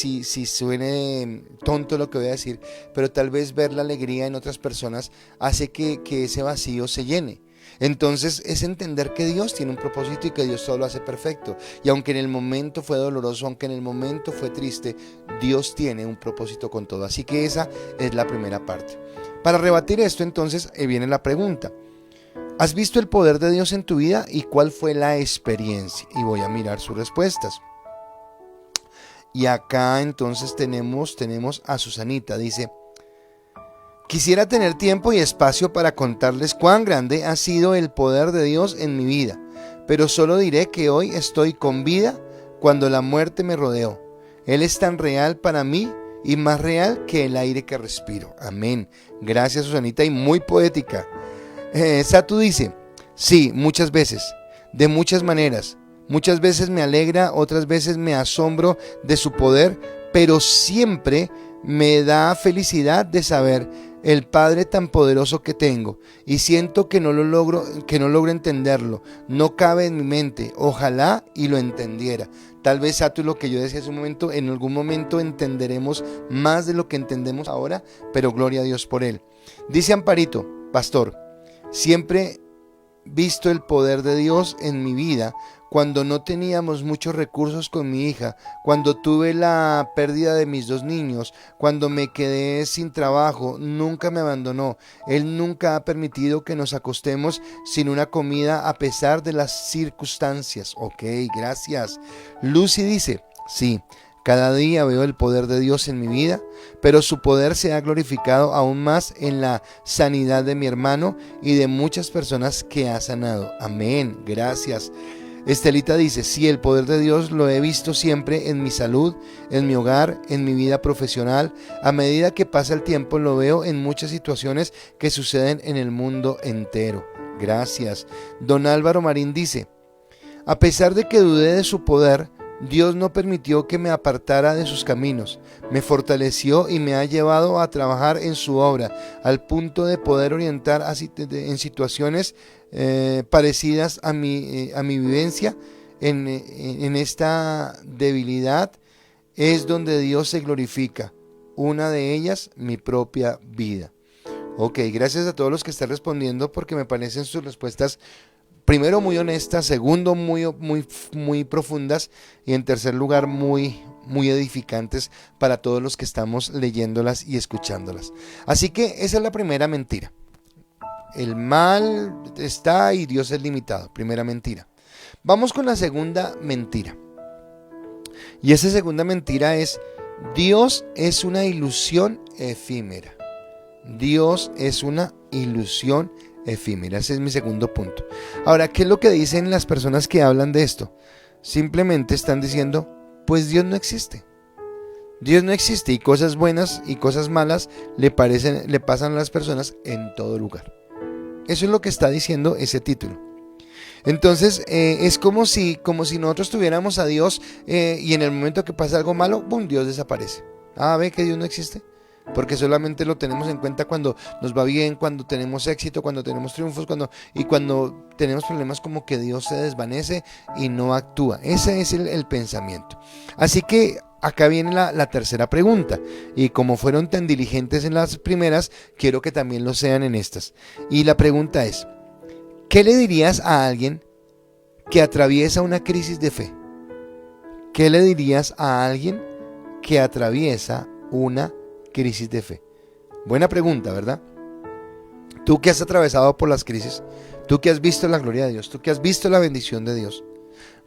suene tonto lo que voy a decir, pero tal vez ver la alegría en otras personas hace que ese vacío se llene. Entonces es entender que Dios tiene un propósito y que Dios todo lo hace perfecto. Y aunque en el momento fue doloroso, aunque en el momento fue triste, Dios tiene un propósito con todo. Así que esa es la primera parte. Para rebatir esto, entonces, viene la pregunta: ¿has visto el poder de Dios en tu vida y cuál fue la experiencia? Y voy a mirar sus respuestas. Y acá entonces tenemos a Susanita. Dice: quisiera tener tiempo y espacio para contarles cuán grande ha sido el poder de Dios en mi vida, pero solo diré que hoy estoy con vida cuando la muerte me rodeó. Él es tan real para mí y más real que el aire que respiro. Amén. Gracias, Susanita, y muy poética. Satu dice, sí, muchas veces, de muchas maneras. Muchas veces me alegra, otras veces me asombro de su poder, pero siempre me da felicidad de saber el Padre tan poderoso que tengo, y siento que no logro entenderlo, no cabe en mi mente. Ojalá y lo entendiera. Tal vez, Satu, lo que yo decía hace un momento, en algún momento entenderemos más de lo que entendemos ahora, pero gloria a Dios por él. Dice Amparito, pastor, siempre visto el poder de Dios en mi vida. Cuando no teníamos muchos recursos con mi hija, cuando tuve la pérdida de mis 2 niños, cuando me quedé sin trabajo, nunca me abandonó. Él nunca ha permitido que nos acostemos sin una comida a pesar de las circunstancias. Ok, gracias. Lucy dice, sí, cada día veo el poder de Dios en mi vida, pero su poder se ha glorificado aún más en la sanidad de mi hermano y de muchas personas que ha sanado. Amén, gracias. Estelita dice, sí, el poder de Dios lo he visto siempre en mi salud, en mi hogar, en mi vida profesional. A medida que pasa el tiempo lo veo en muchas situaciones que suceden en el mundo entero. Gracias. Don Álvaro Marín dice, a pesar de que dudé de su poder, Dios no permitió que me apartara de sus caminos, me fortaleció y me ha llevado a trabajar en su obra, al punto de poder orientar en situaciones parecidas a mi vivencia. En esta debilidad es donde Dios se glorifica, una de ellas mi propia vida. Ok, gracias a todos los que están respondiendo, porque me parecen sus respuestas primero muy honestas, segundo muy profundas, y en tercer lugar muy edificantes para todos los que estamos leyéndolas y escuchándolas. Así que esa es la primera mentira. El mal está y Dios es limitado. Primera mentira. Vamos con la segunda mentira. Y esa segunda mentira es: Dios es una ilusión efímera. Dios es una ilusión efímera. Ese es mi segundo punto. Ahora, ¿qué es lo que dicen las personas que hablan de esto? Simplemente están diciendo, pues Dios no existe. Dios no existe, y cosas buenas y cosas malas le pasan a las personas en todo lugar. Eso es lo que está diciendo ese título. Entonces es como si nosotros tuviéramos a Dios y en el momento que pasa algo malo, ¡bum!, Dios desaparece. ¿Ve que Dios no existe? Porque solamente lo tenemos en cuenta cuando nos va bien, cuando tenemos éxito, cuando tenemos triunfos, cuando tenemos problemas, como que Dios se desvanece y no actúa. Ese es el pensamiento. Así que acá viene la tercera pregunta, y como fueron tan diligentes en las primeras, quiero que también lo sean en estas. Y la pregunta es: ¿qué le dirías a alguien que atraviesa una crisis de fe? ¿Qué le dirías a alguien que atraviesa una crisis de fe? Buena pregunta, ¿verdad? Tú que has atravesado por las crisis, tú que has visto la gloria de Dios, tú que has visto la bendición de Dios,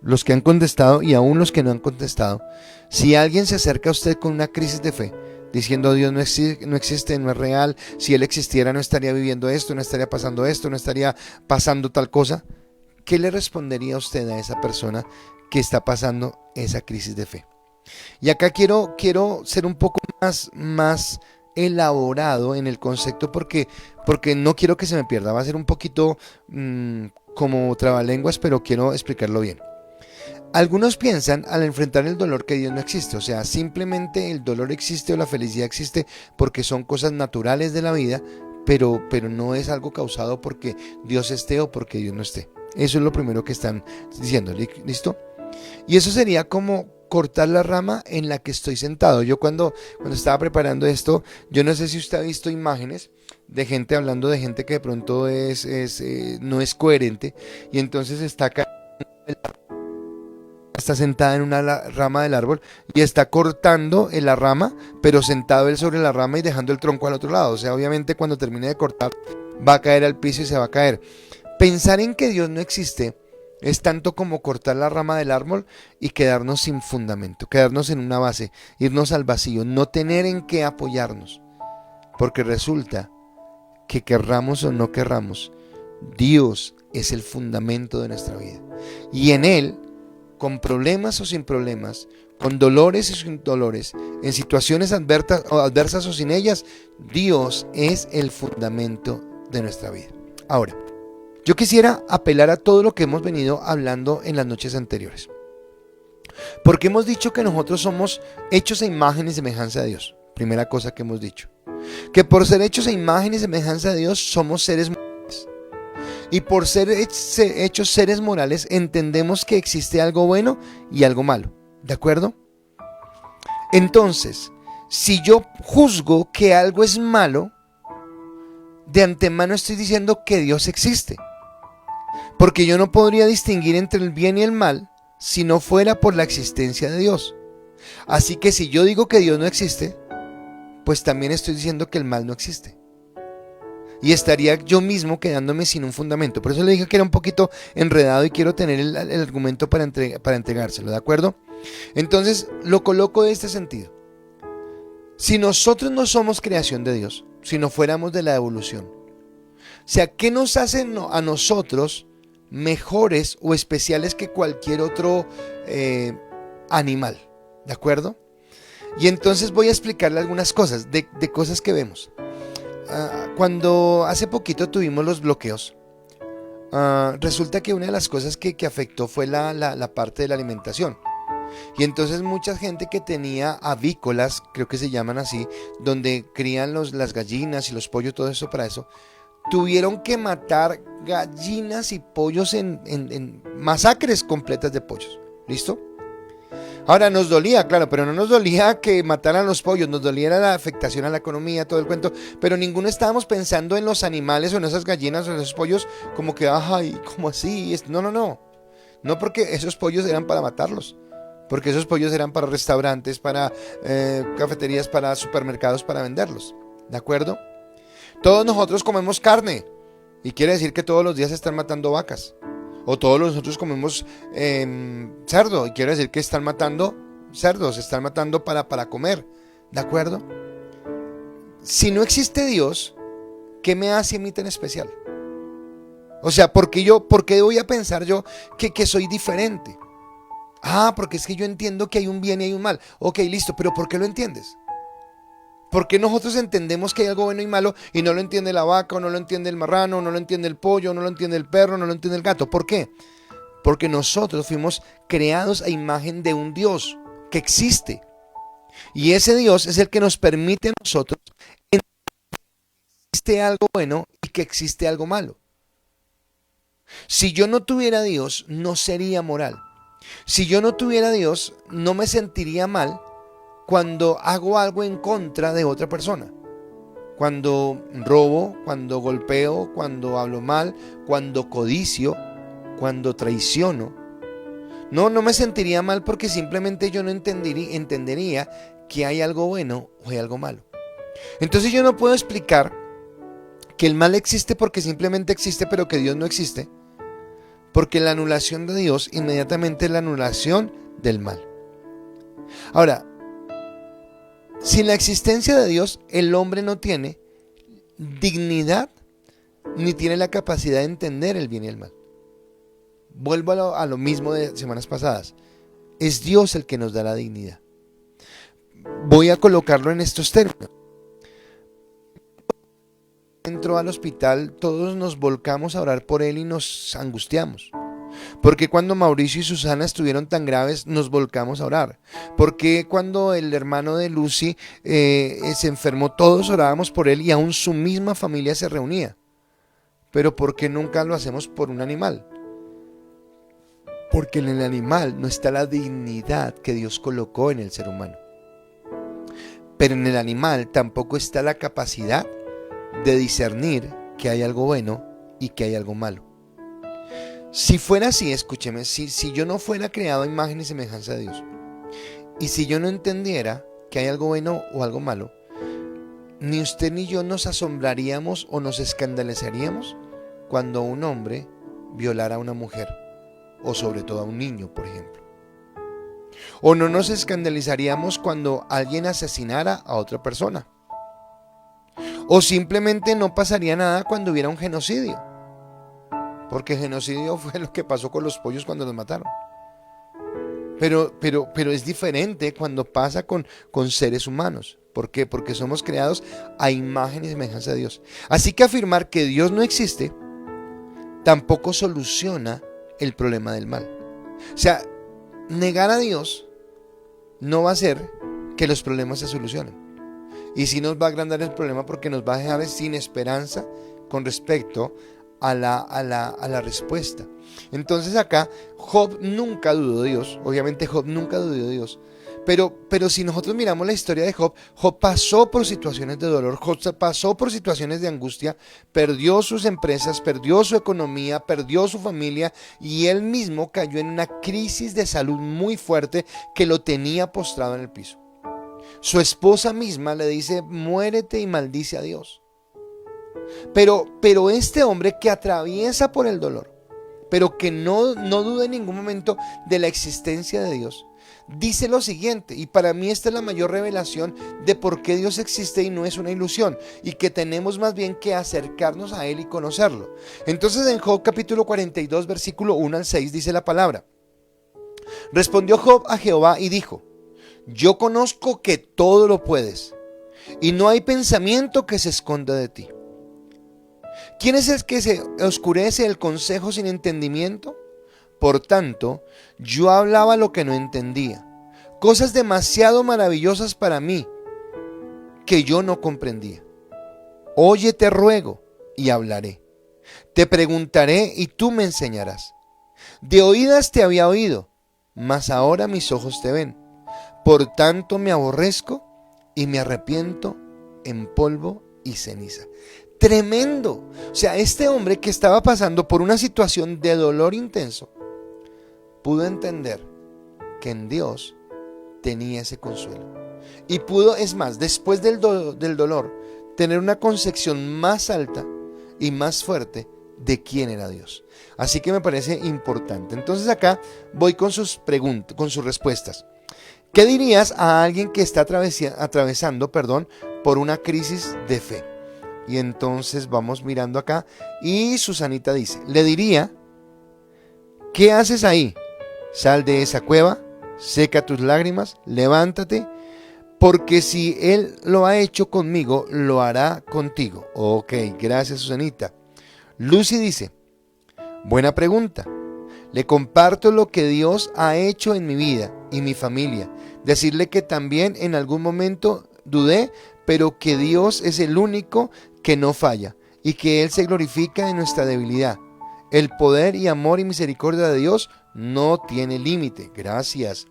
los que han contestado y aún los que no han contestado, si alguien se acerca a usted con una crisis de fe, diciendo Dios no existe, no es real, si Él existiera no estaría viviendo esto, no estaría pasando esto, no estaría pasando tal cosa, ¿qué le respondería usted a esa persona que está pasando esa crisis de fe? Y acá quiero ser un poco más elaborado en el concepto, porque no quiero que se me pierda. Va a ser un poquito como trabalenguas, pero quiero explicarlo bien. Algunos piensan al enfrentar el dolor que Dios no existe, o sea, simplemente el dolor existe o la felicidad existe porque son cosas naturales de la vida, pero no es algo causado porque Dios esté o porque Dios no esté. Eso es lo primero que están diciendo, ¿listo? Y eso sería como cortar la rama en la que estoy sentado. Yo cuando estaba preparando esto, yo no sé si usted ha visto imágenes de gente hablando de gente que de pronto no es coherente, y entonces está sentada en una rama del árbol y está cortando la rama, pero sentado él sobre la rama y dejando el tronco al otro lado. O sea, obviamente cuando termine de cortar va a caer al piso y se va a caer. Pensar en que Dios no existe es tanto como cortar la rama del árbol y quedarnos sin fundamento, quedarnos en una base, irnos al vacío, no tener en qué apoyarnos. Porque resulta que querramos o no querramos, Dios es el fundamento de nuestra vida. Y en Él, con problemas o sin problemas, con dolores y sin dolores, en situaciones adversas o sin ellas, Dios es el fundamento de nuestra vida. Ahora, yo quisiera apelar a todo lo que hemos venido hablando en las noches anteriores. Porque hemos dicho que nosotros somos hechos a imagen y semejanza de Dios. Primera cosa que hemos dicho. Que por ser hechos a imagen y semejanza de Dios somos seres morales. Y por ser hechos seres morales entendemos que existe algo bueno y algo malo. ¿De acuerdo? Entonces, si yo juzgo que algo es malo, de antemano estoy diciendo que Dios existe. Porque yo no podría distinguir entre el bien y el mal si no fuera por la existencia de Dios. Así que si yo digo que Dios no existe, pues también estoy diciendo que el mal no existe. Y estaría yo mismo quedándome sin un fundamento. Por eso le dije que era un poquito enredado y quiero tener el argumento para entregárselo, ¿de acuerdo? Entonces lo coloco de este sentido. Si nosotros no somos creación de Dios, si no fuéramos de la evolución, o sea, ¿qué nos hace a nosotros mejores o especiales que cualquier otro animal? ¿De acuerdo? Y entonces voy a explicarle algunas cosas, de cosas que vemos. Cuando hace poquito tuvimos los bloqueos, resulta que una de las cosas que afectó fue la parte de la alimentación. Y entonces mucha gente que tenía avícolas, creo que se llaman así, donde crían las gallinas y los pollos, todo eso para eso, tuvieron que matar gallinas y pollos en masacres completas de pollos. ¿Listo? Ahora nos dolía, claro, pero no nos dolía que mataran los pollos, nos dolía la afectación a la economía, todo el cuento, pero ninguno estábamos pensando en los animales o en esas gallinas o en esos pollos como que, ay, ¿cómo así? No, porque esos pollos eran para matarlos, porque esos pollos eran para restaurantes, para cafeterías, para supermercados, para venderlos, ¿de acuerdo? Todos nosotros comemos carne y quiere decir que todos los días se están matando vacas. O todos nosotros comemos cerdo y quiere decir que están matando cerdos, se están matando para comer, ¿de acuerdo? Si no existe Dios, ¿qué me hace a mí tan especial? O sea, ¿por qué voy a pensar yo que soy diferente? Porque es que yo entiendo que hay un bien y hay un mal. Ok, listo, pero ¿por qué lo entiendes? ¿Por qué nosotros entendemos que hay algo bueno y malo y no lo entiende la vaca, o no lo entiende el marrano, o no lo entiende el pollo, o no lo entiende el perro, o no lo entiende el gato? ¿Por qué? Porque nosotros fuimos creados a imagen de un Dios que existe. Y ese Dios es el que nos permite a nosotros entender que existe algo bueno y que existe algo malo. Si yo no tuviera Dios, no sería moral. Si yo no tuviera Dios, no me sentiría mal cuando hago algo en contra de otra persona, cuando robo, cuando golpeo, cuando hablo mal, cuando codicio, cuando traiciono. No me sentiría mal porque simplemente yo no entendería que hay algo bueno o hay algo malo. Entonces yo no puedo explicar que el mal existe porque simplemente existe, pero que Dios no existe, porque la anulación de Dios inmediatamente es la anulación del mal. Ahora, sin la existencia de Dios, el hombre no tiene dignidad ni tiene la capacidad de entender el bien y el mal. Vuelvo a lo mismo de semanas pasadas. Es Dios el que nos da la dignidad. Voy a colocarlo en estos términos. Entró al hospital, todos nos volcamos a orar por él y nos angustiamos. Porque cuando Mauricio y Susana estuvieron tan graves, nos volcamos a orar. Porque cuando el hermano de Lucy se enfermó, todos orábamos por él y aún su misma familia se reunía. Pero ¿por qué nunca lo hacemos por un animal? Porque en el animal no está la dignidad que Dios colocó en el ser humano. Pero en el animal tampoco está la capacidad de discernir que hay algo bueno y que hay algo malo. Si fuera así, escúcheme, si yo no fuera creado a imagen y semejanza de Dios, y si yo no entendiera que hay algo bueno o algo malo, ni usted ni yo nos asombraríamos o nos escandalizaríamos cuando un hombre violara a una mujer, o sobre todo a un niño, por ejemplo. O no nos escandalizaríamos cuando alguien asesinara a otra persona. O simplemente no pasaría nada cuando hubiera un genocidio. porque genocidio fue lo que pasó con los pollos cuando los mataron. Pero es diferente cuando pasa con seres humanos. ¿Por qué? Porque somos creados a imagen y semejanza de Dios. Así que afirmar que Dios no existe tampoco soluciona el problema del mal. O sea, negar a Dios no va a hacer que los problemas se solucionen. Y sí nos va a agrandar el problema, porque nos va a dejar sin esperanza con respecto a la respuesta. Entonces acá Job nunca dudó de Dios. Obviamente Job nunca dudó de Dios. Pero si nosotros miramos la historia de Job, Job pasó por situaciones de dolor, Job pasó por situaciones de angustia, perdió sus empresas, perdió su economía, perdió su familia, y él mismo cayó en una crisis de salud muy fuerte que lo tenía postrado en el piso. Su esposa misma le dice: muérete y maldice a Dios. Pero este hombre que atraviesa por el dolor, pero que no duda en ningún momento de la existencia de Dios, dice lo siguiente, y para mí esta es la mayor revelación de por qué Dios existe y no es una ilusión, y que tenemos más bien que acercarnos a Él y conocerlo. Entonces en Job capítulo 42 versículo 1 al 6 dice la palabra: respondió Job a Jehová y dijo: yo conozco que todo lo puedes, y no hay pensamiento que se esconda de ti. ¿Quién es el que se oscurece el consejo sin entendimiento? Por tanto, yo hablaba lo que no entendía, cosas demasiado maravillosas para mí que yo no comprendía. Oye, te ruego, y hablaré. Te preguntaré y tú me enseñarás. De oídas te había oído, mas ahora mis ojos te ven. Por tanto me aborrezco y me arrepiento en polvo y ceniza. Tremendo. O sea, este hombre que estaba pasando por una situación de dolor intenso, pudo entender que en Dios tenía ese consuelo. Y pudo, es más, después del dolor, tener una concepción más alta y más fuerte de quién era Dios. Así que me parece importante. Entonces acá voy con sus preguntas, con sus respuestas. ¿Qué dirías a alguien que está atravesando por una crisis de fe? Y entonces vamos mirando acá, y Susanita dice: le diría: ¿qué haces ahí? Sal de esa cueva, seca tus lágrimas, levántate, porque si Él lo ha hecho conmigo, lo hará contigo. Ok, gracias Susanita. Lucy dice: buena pregunta. Le comparto lo que Dios ha hecho en mi vida y mi familia. Decirle que también en algún momento dudé, pero que Dios es el único que no falla y que Él se glorifica en nuestra debilidad. El poder y amor y misericordia de Dios no tiene límite. Gracias.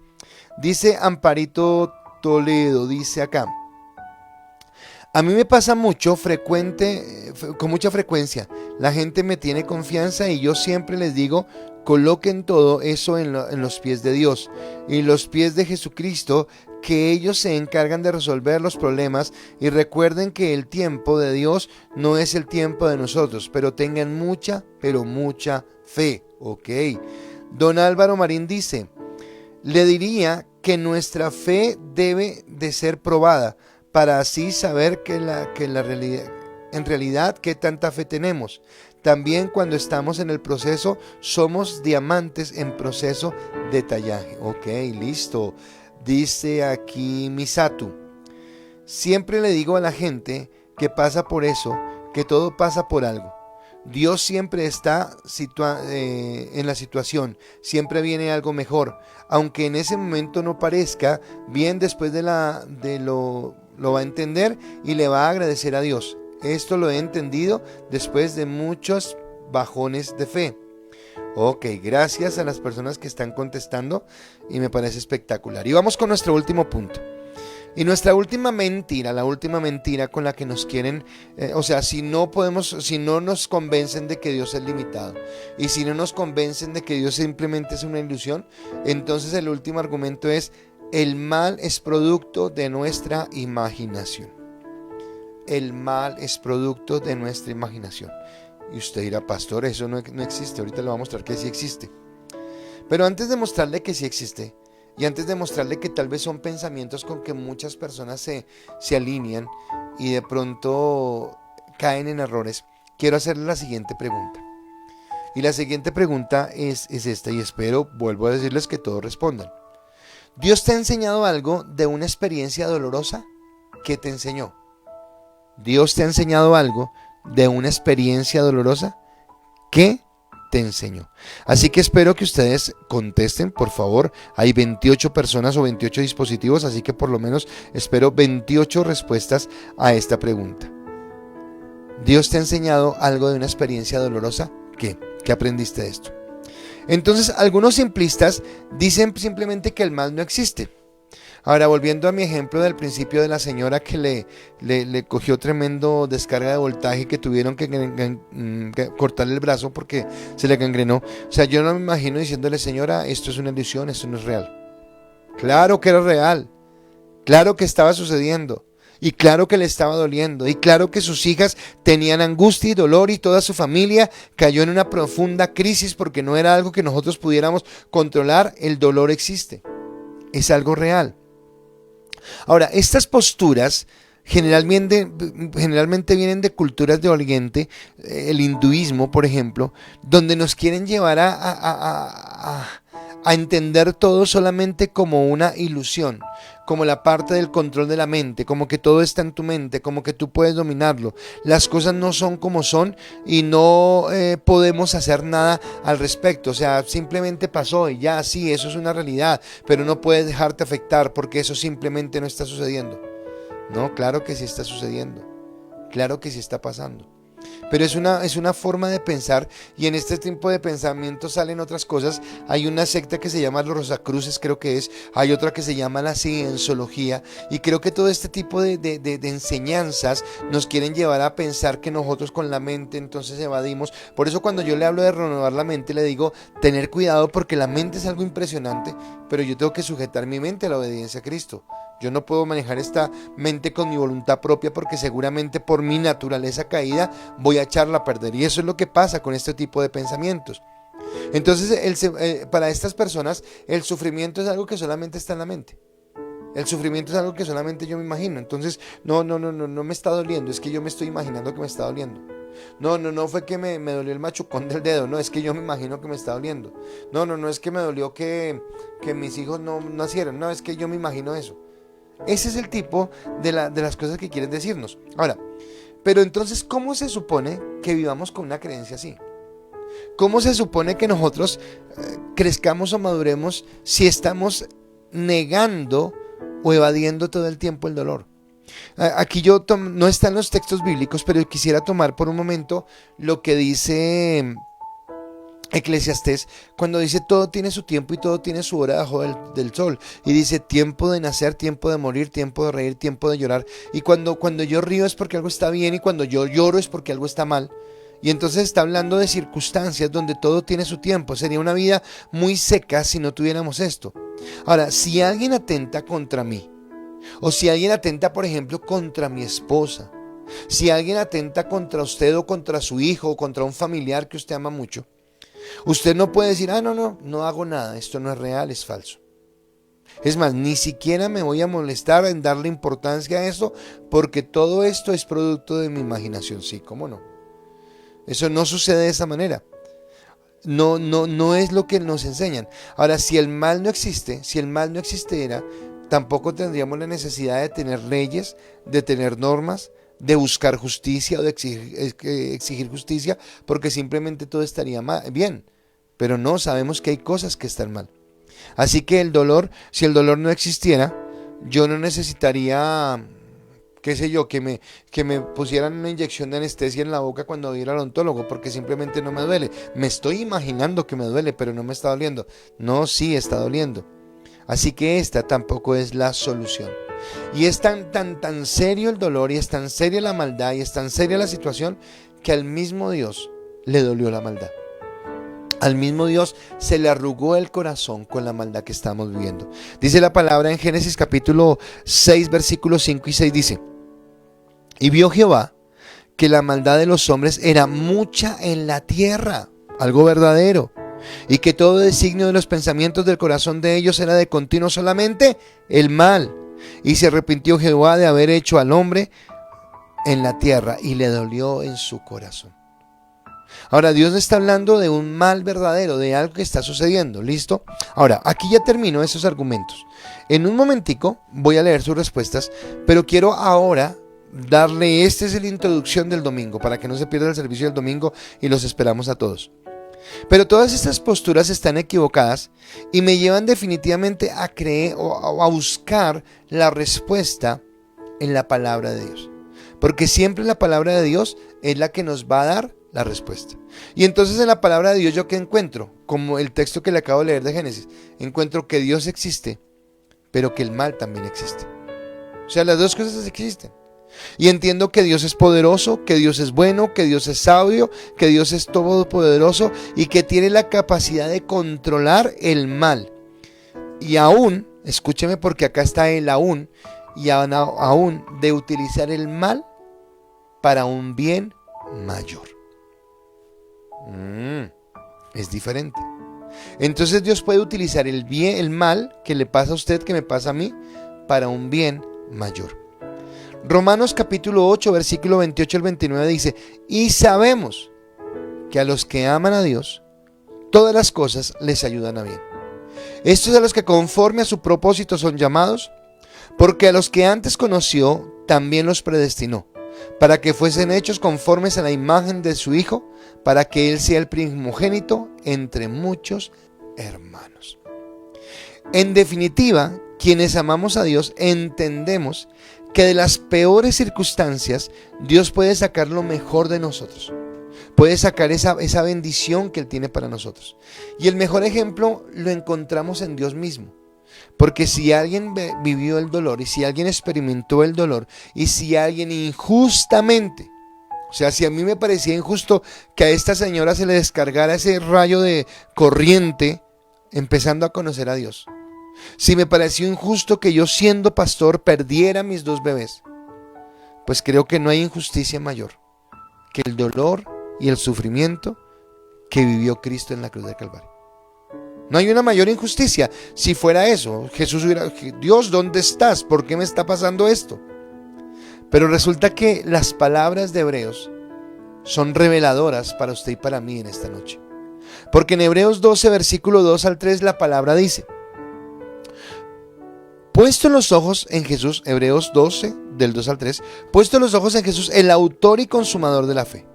Dice Amparito Toledo, dice acá: a mí me pasa con mucha frecuencia. La gente me tiene confianza y yo siempre les digo: coloquen todo eso en los pies de Dios y los pies de Jesucristo, que ellos se encargan de resolver los problemas, y recuerden que el tiempo de Dios no es el tiempo de nosotros, pero tengan mucha fe. Ok. Don Álvaro Marín dice: le diría que nuestra fe debe de ser probada, para así saber en realidad qué tanta fe tenemos. También cuando estamos en el proceso, somos diamantes en proceso de tallaje. Ok, listo. Dice aquí Misato: siempre le digo a la gente que pasa por eso, que todo pasa por algo. Dios siempre está en la situación, siempre viene algo mejor, aunque en ese momento no parezca bien. Después lo va a entender y le va a agradecer a Dios. Esto lo he entendido después de muchos bajones de fe. Ok, gracias a las personas que están contestando, y me parece espectacular. Y vamos con nuestro último punto. Y nuestra última mentira, la última mentira con la que nos quieren, si no nos convencen de que Dios es limitado, y si no nos convencen de que Dios simplemente es una ilusión, entonces el último argumento es: el mal es producto de nuestra imaginación. El mal es producto de nuestra imaginación. Y usted dirá: pastor, eso no existe. Ahorita le voy a mostrar que sí existe. Pero antes de mostrarle que sí existe, y antes de mostrarle que tal vez son pensamientos con que muchas personas se alinean y de pronto caen en errores, quiero hacerle la siguiente pregunta. Y la siguiente pregunta es esta, y espero, vuelvo a decirles que todos respondan. ¿Dios te ha enseñado algo de una experiencia dolorosa? ¿Qué te enseñó? ¿Dios te ha enseñado algo de una experiencia dolorosa? ¿Qué te enseñó? Así que espero que ustedes contesten, por favor. Hay 28 personas o 28 dispositivos, así que por lo menos espero 28 respuestas a esta pregunta. ¿Dios te ha enseñado algo de una experiencia dolorosa? ¿Qué? ¿Qué aprendiste de esto? Entonces, algunos simplistas dicen simplemente que el mal no existe. Ahora, volviendo a mi ejemplo del principio de la señora que le cogió tremendo descarga de voltaje y que tuvieron que cortarle el brazo porque se le gangrenó. O sea, yo no me imagino diciéndole, señora, esto es una ilusión, esto no es real. Claro que era real, claro que estaba sucediendo, y claro que le estaba doliendo, y claro que sus hijas tenían angustia y dolor, y toda su familia cayó en una profunda crisis porque no era algo que nosotros pudiéramos controlar. El dolor existe, es algo real. Ahora, estas posturas generalmente vienen de culturas de Oriente, el hinduismo, por ejemplo, donde nos quieren llevar a entender todo solamente como una ilusión, como la parte del control de la mente, como que todo está en tu mente, como que tú puedes dominarlo. Las cosas no son como son y no podemos hacer nada al respecto. O sea, simplemente pasó y ya, sí, eso es una realidad, pero no puedes dejarte afectar porque eso simplemente no está sucediendo. No, claro que sí está sucediendo, claro que sí está pasando. Pero es una forma de pensar, y en este tipo de pensamientos salen otras cosas. Hay una secta que se llama los Rosacruces, creo que es. Hay otra que se llama la Cienciología. Y creo que todo este tipo de enseñanzas nos quieren llevar a pensar que nosotros con la mente entonces evadimos. Por eso cuando yo le hablo de renovar la mente, le digo tener cuidado, porque la mente es algo impresionante, pero yo tengo que sujetar mi mente a la obediencia a Cristo. Yo no puedo manejar esta mente con mi voluntad propia, porque seguramente por mi naturaleza caída voy a echarla a perder. Y eso es lo que pasa con este tipo de pensamientos. Entonces, para estas personas, el sufrimiento es algo que solamente está en la mente. El sufrimiento es algo que solamente yo me imagino. Entonces, no me está doliendo, es que yo me estoy imaginando que me está doliendo. No fue que me dolió el machucón del dedo, no, es que yo me imagino que me está doliendo. No es que me dolió que mis hijos no nacieron, no, es que yo me imagino eso. Ese es el tipo de las cosas que quieren decirnos. Ahora, pero entonces, ¿cómo se supone que vivamos con una creencia así? ¿Cómo se supone que nosotros crezcamos o maduremos si estamos negando o evadiendo todo el tiempo el dolor? Aquí no está en los textos bíblicos, pero quisiera tomar por un momento lo que dice Eclesiastés, cuando dice todo tiene su tiempo y todo tiene su hora debajo del sol, y dice tiempo de nacer, tiempo de morir, tiempo de reír, tiempo de llorar. Y cuando yo río es porque algo está bien, y cuando yo lloro es porque algo está mal. Y entonces está hablando de circunstancias donde todo tiene su tiempo. Sería una vida muy seca si no tuviéramos esto. Ahora, si alguien atenta contra mí, o si alguien atenta, por ejemplo, contra mi esposa, si alguien atenta contra usted o contra su hijo o contra un familiar que usted ama mucho, usted no puede decir, no hago nada, esto no es real, es falso. Es más, ni siquiera me voy a molestar en darle importancia a esto, porque todo esto es producto de mi imaginación. Sí, ¿cómo no? Eso no sucede de esa manera. No es lo que nos enseñan. Ahora, si el mal no existe, si el mal no existiera, tampoco tendríamos la necesidad de tener leyes, de tener normas, de buscar justicia o de exigir justicia, porque simplemente todo estaría bien. Pero no, sabemos que hay cosas que están mal. Así que si el dolor no existiera, yo no necesitaría, qué sé yo, que me pusieran una inyección de anestesia en la boca cuando voy a ir al odontólogo, porque simplemente no me duele. Me estoy imaginando que me duele, pero no me está doliendo. No, sí está doliendo. Así que esta tampoco es la solución. Y es tan serio el dolor, y es tan seria la maldad, y es tan seria la situación, que al mismo Dios le dolió la maldad. Al mismo Dios se le arrugó el corazón con la maldad que estamos viviendo. Dice la palabra en Génesis capítulo 6, versículos 5 y 6, dice: y vio Jehová que la maldad de los hombres era mucha en la tierra, algo verdadero, y que todo designio de los pensamientos del corazón de ellos era de continuo solamente el mal. Y se arrepintió Jehová de haber hecho al hombre en la tierra, y le dolió en su corazón. Ahora, Dios está hablando de un mal verdadero, de algo que está sucediendo, ¿listo? Ahora, aquí ya termino esos argumentos. En un momentico voy a leer sus respuestas, pero quiero ahora darle, esta es la introducción del domingo, para que no se pierda el servicio del domingo y los esperamos a todos. Pero todas estas posturas están equivocadas y me llevan definitivamente a creer o a buscar la respuesta en la palabra de Dios. Porque siempre la palabra de Dios es la que nos va a dar la respuesta. Y entonces en la palabra de Dios, ¿yo qué encuentro? Como el texto que le acabo de leer de Génesis. Encuentro que Dios existe, pero que el mal también existe. O sea, las dos cosas existen. Y entiendo que Dios es poderoso, que Dios es bueno, que Dios es sabio, que Dios es todopoderoso y que tiene la capacidad de controlar el mal. Y aún, escúcheme porque acá está el aún, y aún de utilizar el mal para un bien mayor. Es diferente. Entonces Dios puede utilizar el bien, el mal que le pasa a usted, que me pasa a mí, para un bien mayor. Romanos capítulo 8, versículo 28 al 29 dice: y sabemos que a los que aman a Dios, todas las cosas les ayudan a bien. Estos a los que conforme a su propósito son llamados, porque a los que antes conoció, también los predestinó, para que fuesen hechos conformes a la imagen de su Hijo, para que Él sea el primogénito entre muchos hermanos. En definitiva, quienes amamos a Dios entendemos que de las peores circunstancias Dios puede sacar lo mejor de nosotros. Puede sacar esa bendición que Él tiene para nosotros. Y el mejor ejemplo lo encontramos en Dios mismo. Porque si alguien vivió el dolor y si alguien experimentó el dolor y si alguien injustamente, o sea, si a mí me parecía injusto que a esta señora se le descargara ese rayo de corriente empezando a conocer a Dios, si me pareció injusto que yo siendo pastor perdiera mis 2 bebés, pues creo que no hay injusticia mayor que el dolor y el sufrimiento que vivió Cristo en la cruz del Calvario. No hay una mayor injusticia. Si fuera eso, Jesús hubiera: Dios, ¿dónde estás? ¿Por qué me está pasando esto? Pero resulta que las palabras de Hebreos son reveladoras para usted y para mí en esta noche. Porque en Hebreos 12, versículo 2 al 3, la palabra dice: puesto los ojos en Jesús, Hebreos 12, del 2 al 3, puesto los ojos en Jesús, el autor y consumador de la fe,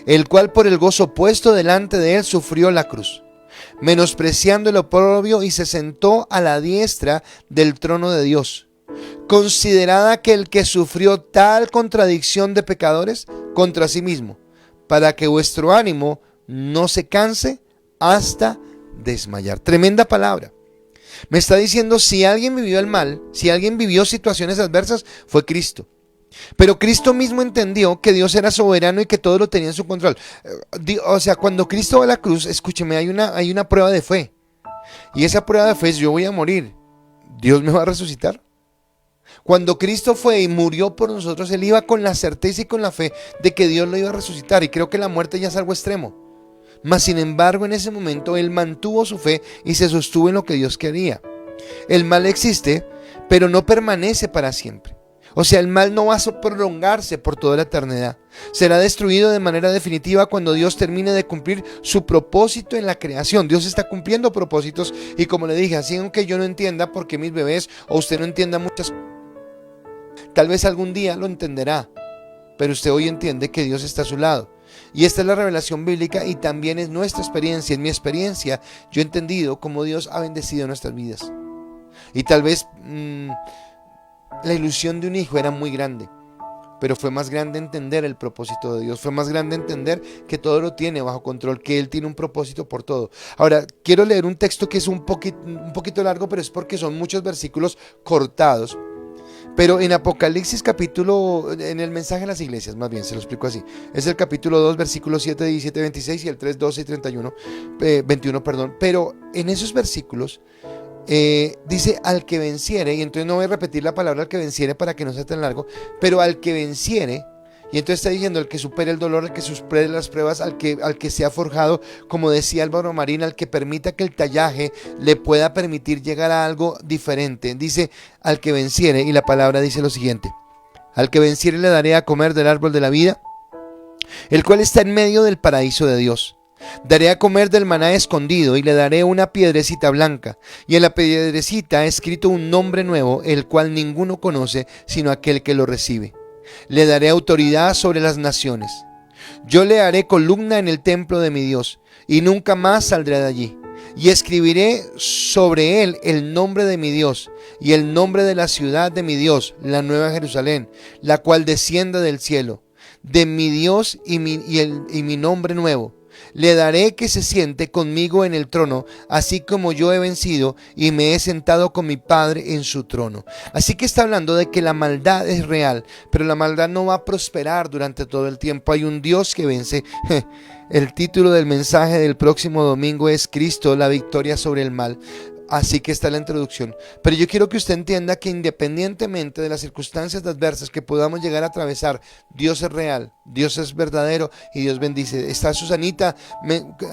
el cual por el gozo puesto delante de él sufrió la cruz, menospreciando el oprobio, y se sentó a la diestra del trono de Dios. Considerad aquel que sufrió tal contradicción de pecadores contra sí mismo, para que vuestro ánimo no se canse hasta desmayar. Tremenda palabra. Me está diciendo, si alguien vivió el mal, si alguien vivió situaciones adversas, fue Cristo. Pero Cristo mismo entendió que Dios era soberano y que todo lo tenía en su control. O sea, cuando Cristo va a la cruz, escúcheme, hay una prueba de fe. Y esa prueba de fe es: yo voy a morir, ¿Dios me va a resucitar? Cuando Cristo fue y murió por nosotros, Él iba con la certeza y con la fe de que Dios lo iba a resucitar. Y creo que la muerte ya es algo extremo. Mas sin embargo, en ese momento Él mantuvo su fe y se sostuvo en lo que Dios quería. El mal existe, pero no permanece para siempre. O sea, el mal no va a prolongarse por toda la eternidad. Será destruido de manera definitiva cuando Dios termine de cumplir su propósito en la creación. Dios está cumpliendo propósitos y, como le dije, así aunque yo no entienda por qué mis bebés o usted no entienda muchas cosas, tal vez algún día lo entenderá. Pero usted hoy entiende que Dios está a su lado. Y esta es la revelación bíblica y también es nuestra experiencia. En mi experiencia yo he entendido cómo Dios ha bendecido nuestras vidas. Y tal vez la ilusión de un hijo era muy grande, pero fue más grande entender el propósito de Dios. Fue más grande entender que todo lo tiene bajo control, que Él tiene un propósito por todo. Ahora, quiero leer un texto que es un poquito largo, pero es porque son muchos versículos cortados. Pero en Apocalipsis en el mensaje a las iglesias, más bien, se lo explico así. Es el capítulo 2, versículos 7, 17, 26 y el 3, 12 y 21, perdón. Pero en esos versículos dice: al que venciere, y entonces no voy a repetir la palabra al que venciere para que no sea tan largo, pero al que venciere, y entonces está diciendo: el que supere el dolor, el que supere las pruebas, al que sea forjado, como decía Álvaro Marín, al que permita que el tallaje le pueda permitir llegar a algo diferente. Dice: al que venciere, y la palabra dice lo siguiente: al que venciere le daré a comer del árbol de la vida, el cual está en medio del paraíso de Dios. Daré a comer del maná escondido y le daré una piedrecita blanca, y en la piedrecita ha escrito un nombre nuevo, el cual ninguno conoce sino aquel que lo recibe. Le daré autoridad sobre las naciones. Yo le haré columna en el templo de mi Dios, y nunca más saldré de allí. Y escribiré sobre él el nombre de mi Dios, y el nombre de la ciudad de mi Dios, la nueva Jerusalén, la cual desciende del cielo, de mi Dios y mi nombre nuevo. Le daré que se siente conmigo en el trono, así como yo he vencido y me he sentado con mi Padre en su trono. Así que está hablando de que la maldad es real, pero la maldad no va a prosperar durante todo el tiempo. Hay un Dios que vence. El título del mensaje del próximo domingo es Cristo, la victoria sobre el mal. Así que está la introducción. Pero yo quiero que usted entienda que independientemente de las circunstancias adversas que podamos llegar a atravesar, Dios es real, Dios es verdadero y Dios bendice. Está Susanita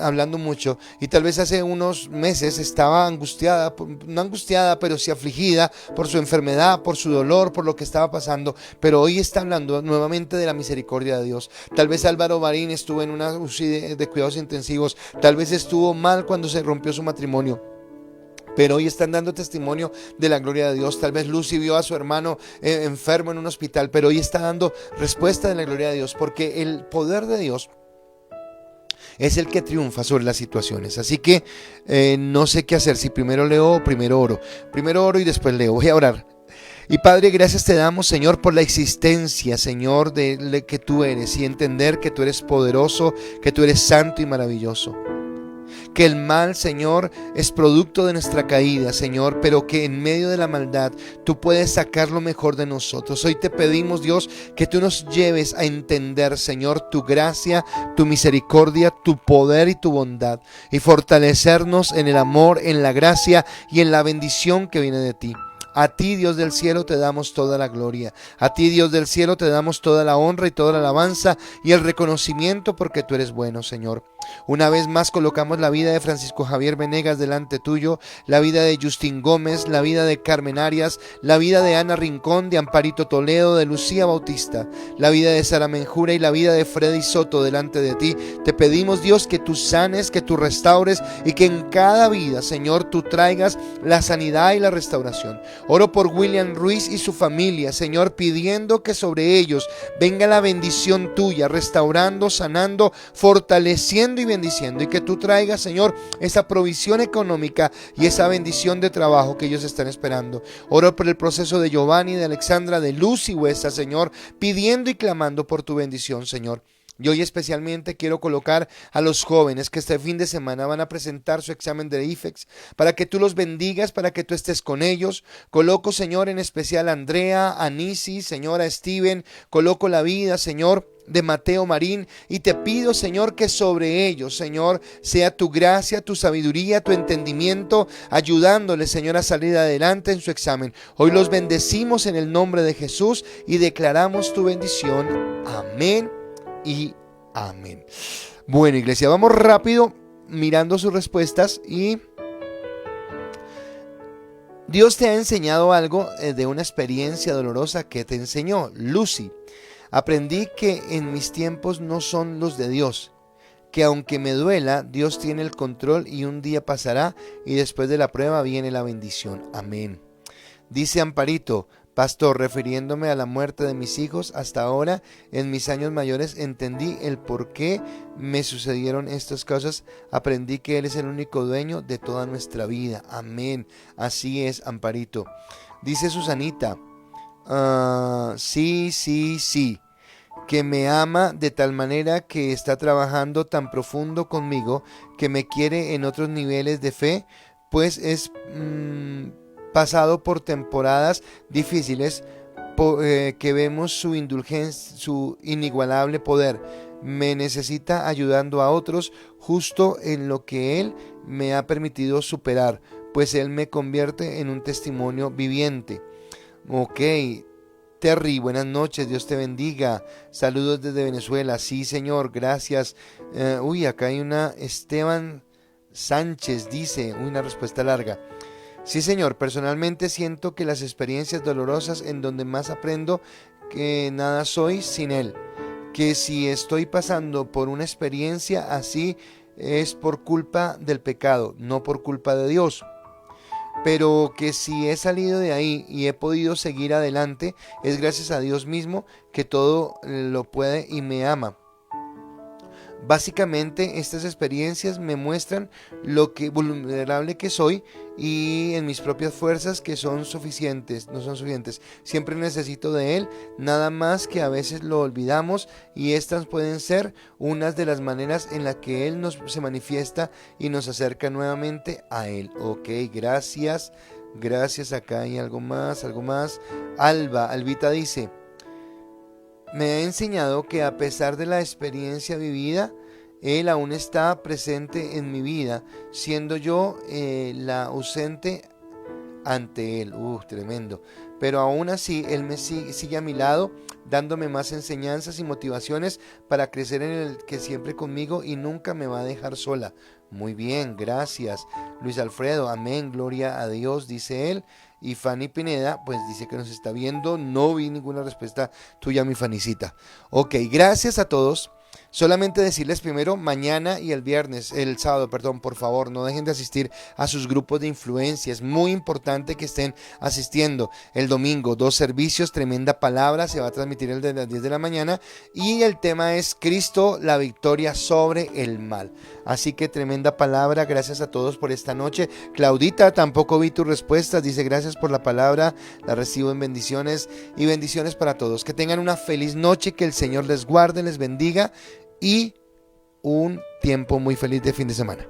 hablando mucho, y tal vez hace unos meses estaba angustiada, no angustiada, pero sí afligida por su enfermedad, por su dolor, por lo que estaba pasando. Pero hoy está hablando nuevamente de la misericordia de Dios. Tal vez Álvaro Marín estuvo en una UCI de cuidados intensivos, tal vez estuvo mal cuando se rompió su matrimonio, pero hoy están dando testimonio de la gloria de Dios. Tal vez Lucy vio a su hermano enfermo en un hospital, pero hoy está dando respuesta de la gloria de Dios, porque el poder de Dios es el que triunfa sobre las situaciones. Así que no sé qué hacer, si primero leo o primero oro. Primero oro y después leo. Voy a orar. Y Padre, gracias te damos, Señor, por la existencia, Señor, de que tú eres, y entender que tú eres poderoso, que tú eres santo y maravilloso. Que el mal, Señor, es producto de nuestra caída, Señor, pero que en medio de la maldad tú puedes sacar lo mejor de nosotros. Hoy te pedimos, Dios, que tú nos lleves a entender, Señor, tu gracia, tu misericordia, tu poder y tu bondad, y fortalecernos en el amor, en la gracia y en la bendición que viene de ti. A ti, Dios del cielo, te damos toda la gloria. A ti, Dios del cielo, te damos toda la honra y toda la alabanza y el reconocimiento, porque tú eres bueno, Señor. Una vez más colocamos la vida de Francisco Javier Venegas delante tuyo, la vida de Justín Gómez, la vida de Carmen Arias, la vida de Ana Rincón, de Amparito Toledo, de Lucía Bautista, la vida de Sara Menjura y la vida de Freddy Soto delante de ti. Te pedimos, Dios, que tú sanes, que tú restaures, y que en cada vida, Señor, tú traigas la sanidad y la restauración. Oro por William Ruiz y su familia, Señor, pidiendo que sobre ellos venga la bendición tuya, restaurando, sanando, fortaleciendo y bendiciendo, y que tú traigas, Señor, esa provisión económica y esa bendición de trabajo que ellos están esperando. Oro por el proceso de Giovanni, de Alexandra, de Luz y Huesa, Señor, pidiendo y clamando por tu bendición, Señor. Y hoy especialmente quiero colocar a los jóvenes que este fin de semana van a presentar su examen de IFEX, para que tú los bendigas, para que tú estés con ellos. Coloco, Señor, en especial a Andrea, a Nisi, Señor, a Steven. Coloco la vida, Señor, de Mateo Marín, y te pido, Señor, que sobre ellos, Señor, sea tu gracia, tu sabiduría, tu entendimiento, ayudándoles, Señor, a salir adelante en su examen. Hoy los bendecimos en el nombre de Jesús y declaramos tu bendición. Amén y amén. Bueno, iglesia, vamos rápido mirando sus respuestas. Y Dios te ha enseñado algo de una experiencia dolorosa que te enseñó. Lucy: aprendí que en mis tiempos no son los de Dios, que aunque me duela, Dios tiene el control y un día pasará y después de la prueba viene la bendición. Amén. Dice Amparito: pastor, refiriéndome a la muerte de mis hijos, hasta ahora, en mis años mayores, entendí el por qué me sucedieron estas cosas. Aprendí que Él es el único dueño de toda nuestra vida. Amén. Así es, Amparito. Dice Susanita: sí, que me ama de tal manera que está trabajando tan profundo conmigo, que me quiere en otros niveles de fe, pues es pasado por temporadas difíciles, que vemos su indulgencia, su inigualable poder. Me necesita ayudando a otros justo en lo que Él me ha permitido superar, pues Él me convierte en un testimonio viviente. Ok, Terry, buenas noches, Dios te bendiga. Saludos desde Venezuela. Sí, Señor, gracias. Acá hay una Esteban Sánchez, dice, una respuesta larga. Sí, Señor, personalmente siento que las experiencias dolorosas en donde más aprendo que nada soy sin Él, que si estoy pasando por una experiencia así es por culpa del pecado, no por culpa de Dios. Pero que si he salido de ahí y he podido seguir adelante, es gracias a Dios mismo que todo lo puede y me ama. Básicamente estas experiencias me muestran lo que vulnerable que soy y en mis propias fuerzas que no son suficientes. Siempre necesito de Él, nada más que a veces lo olvidamos y estas pueden ser unas de las maneras en las que Él se manifiesta y nos acerca nuevamente a Él. Ok, gracias. Acá hay algo más. Albita dice: me ha enseñado que a pesar de la experiencia vivida, Él aún está presente en mi vida, siendo yo la ausente ante Él. Tremendo. Pero aún así, Él me sigue a mi lado, dándome más enseñanzas y motivaciones para crecer en el que siempre conmigo y nunca me va a dejar sola. Muy bien, gracias. Luis Alfredo, amén, gloria a Dios, dice él. Y Fanny Pineda, pues dice que nos está viendo. No vi ninguna respuesta tuya, mi Fanicita. Ok, gracias a todos. Solamente decirles primero, mañana y el sábado, por favor, no dejen de asistir a sus grupos de influencia. Es muy importante que estén asistiendo. El domingo, 2 servicios, tremenda palabra, se va a transmitir el de las 10 de la mañana y el tema es Cristo, la victoria sobre el mal. Así que tremenda palabra, gracias a todos por esta noche. Claudita, tampoco vi tus respuestas, dice gracias por la palabra, la recibo en bendiciones y bendiciones para todos. Que tengan una feliz noche, que el Señor les guarde, les bendiga y un tiempo muy feliz de fin de semana.